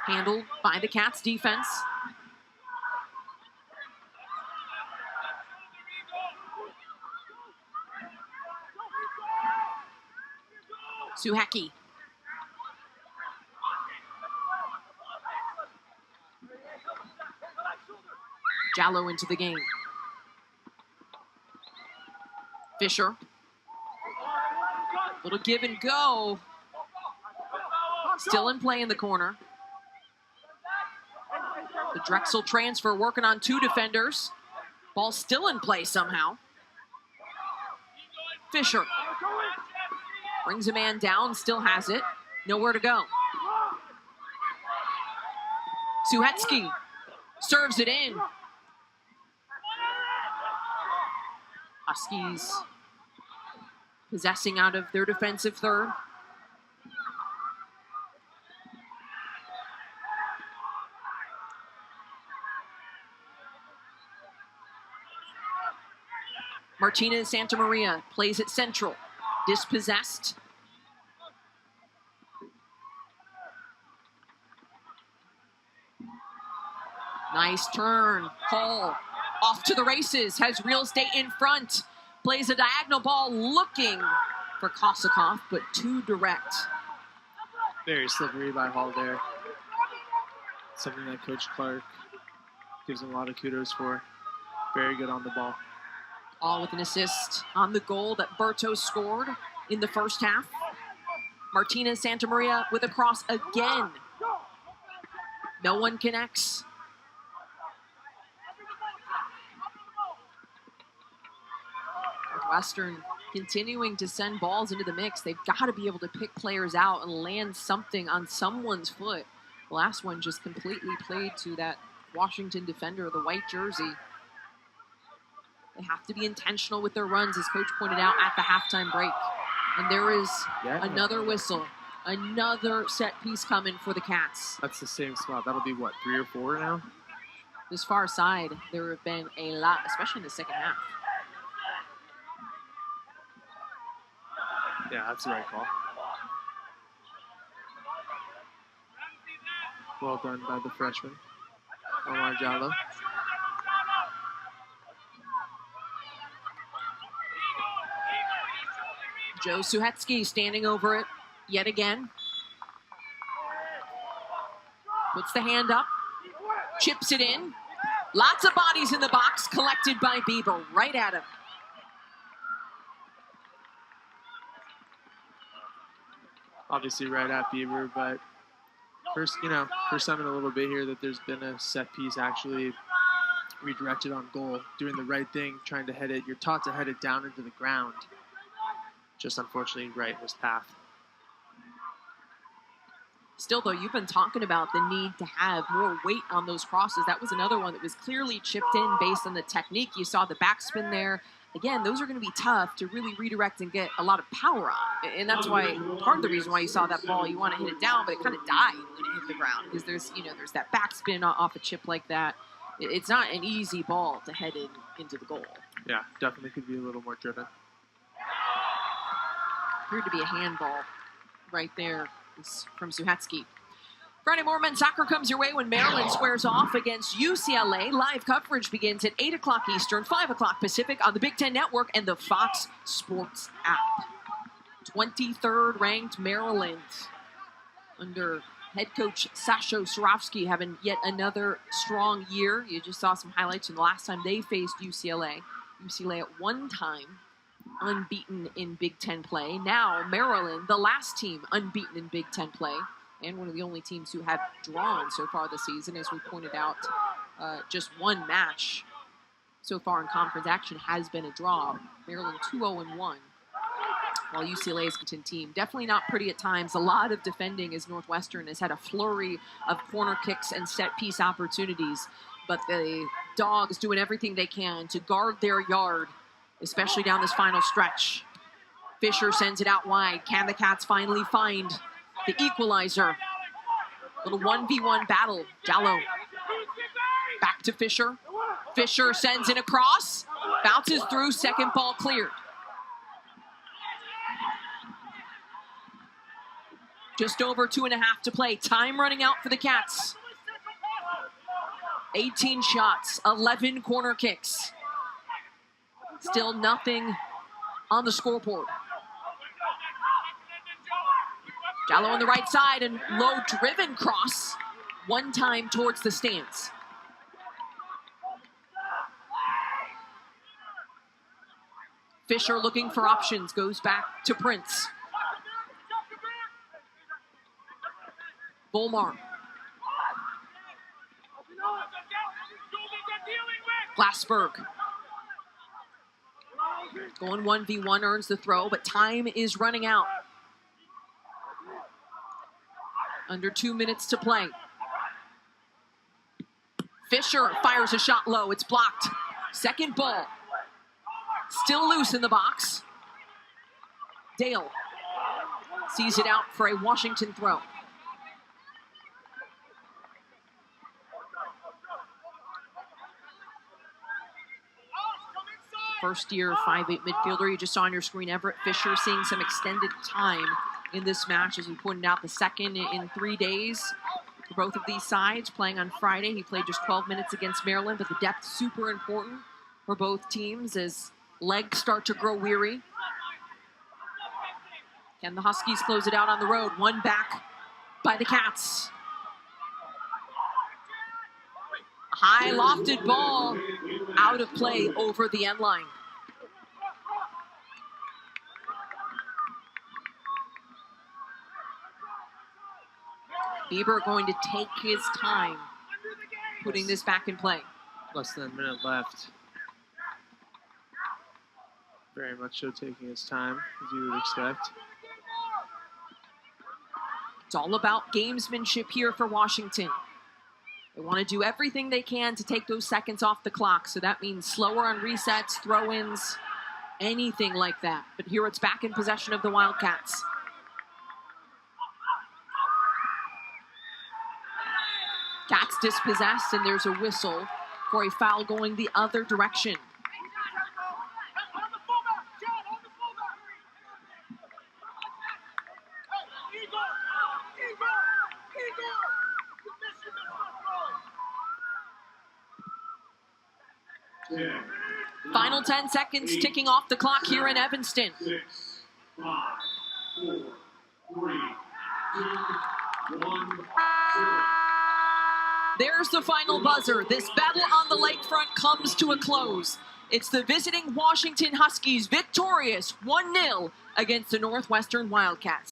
Handled by the Cats defense. Suhecki. Jallow into the game. Fisher. Little give and go. Still in play in the corner. The Drexel transfer working on two defenders. Ball still in play somehow. Fisher. Brings a man down, still has it. Nowhere to go. Suhecki serves it in. Huskies possessing out of their defensive third. Martinez, Santa Maria plays it central. Dispossessed. Nice turn. Hall off to the races. Has real estate in front. Plays a diagonal ball looking for Kosakov, but too direct. Very slippery by Hall there. Something that Coach Clark gives him a lot of kudos for. Very good on the ball. All with an assist on the goal that Berto scored in the first half. Martinez, Santa Maria with a cross again. No one connects. Northwestern continuing to send balls into the mix. They've got to be able to pick players out and land something on someone's foot. The last one just completely played to that Washington defender, the white jersey. They have to be intentional with their runs, as Coach pointed out at the halftime break. And there is another whistle, another set piece coming for the Cats. That's the same spot. That'll be, what, 3 or 4 now? This far side, there have been a lot, especially in the second half. Yeah, that's the right call. Well done by the freshman, Omar Jallow. Joe Suhecki standing over it yet again. Puts the hand up, chips it in. Lots of bodies in the box collected by Bieber, right at him. Obviously right at Bieber, but first time in a little bit here that there's been a set piece actually redirected on goal, doing the right thing, trying to head it. You're taught to head it down into the ground. Just unfortunately right in his path. Still, though, you've been talking about the need to have more weight on those crosses. That was another one that was clearly chipped in based on the technique. You saw the backspin there. Again, those are going to be tough to really redirect and get a lot of power on. And that's why, part of the reason why you saw that ball, you want to hit it down, but it kind of died when it hit the ground. Because there's that backspin off a chip like that. It's not an easy ball to head into the goal. Yeah, definitely could be a little more driven. Appeared to be a handball right there from Suhetsky. Friday more men's soccer comes your way when Maryland squares off against UCLA. Live coverage begins at 8 o'clock Eastern, 5 o'clock Pacific on the Big Ten Network and the Fox Sports app. 23rd ranked Maryland under head coach Sasho Surofsky having yet another strong year. You just saw some highlights from the last time they faced UCLA. UCLA at one time unbeaten in Big Ten play. Now Maryland, the last team unbeaten in Big Ten play, and one of the only teams who have drawn so far this season. As we pointed out, just one match so far in conference action has been a draw. Maryland 2-0-1, while UCLA's team definitely not pretty at times. A lot of defending as Northwestern has had a flurry of corner kicks and set piece opportunities, but the Dogs doing everything they can to guard their yard, especially down this final stretch. Fisher sends it out wide. Can the Cats finally find the equalizer? Little 1v1 battle. Jallo back to Fisher. Fisher sends it across. Bounces through. Second ball cleared. Just over 2.5 to play. Time running out for the Cats. 18 shots, 11 corner kicks. Still nothing on the scoreboard. Jallo on the right side and low driven cross. One time towards the stands. Fisher looking for options, goes back to Prince. Volmar. Glassberg. Going 1v1, earns the throw, but time is running out. Under 2 minutes to play. Fisher fires a shot low. It's blocked. Second ball. Still loose in the box. Dale sees it out for a Washington throw. First year 5'8" midfielder. You just saw on your screen Everett Fisher seeing some extended time in this match, as we pointed out, the second in 3 days for both of these sides. Playing on Friday, he played just 12 minutes against Maryland, but the depth super important for both teams as legs start to grow weary. Can the Huskies close it out on the road? One back by the Cats. A high lofted ball out of play over the end line. Bieber going to take his time putting this back in play. Less than a minute left. Very much so taking his time, as you would expect. It's all about gamesmanship here for Washington. They want to do everything they can to take those seconds off the clock. So that means slower on resets, throw-ins, anything like that. But here it's back in possession of the Wildcats. Cats dispossessed, and there's a whistle for a foul going the other direction. Final 10 seconds ticking off the clock here in Evanston. 6, 5, 4, 3, 2, 1, 0. There's the final buzzer. This battle on the lakefront comes to a close. It's the visiting Washington Huskies victorious 1-0 against the Northwestern Wildcats.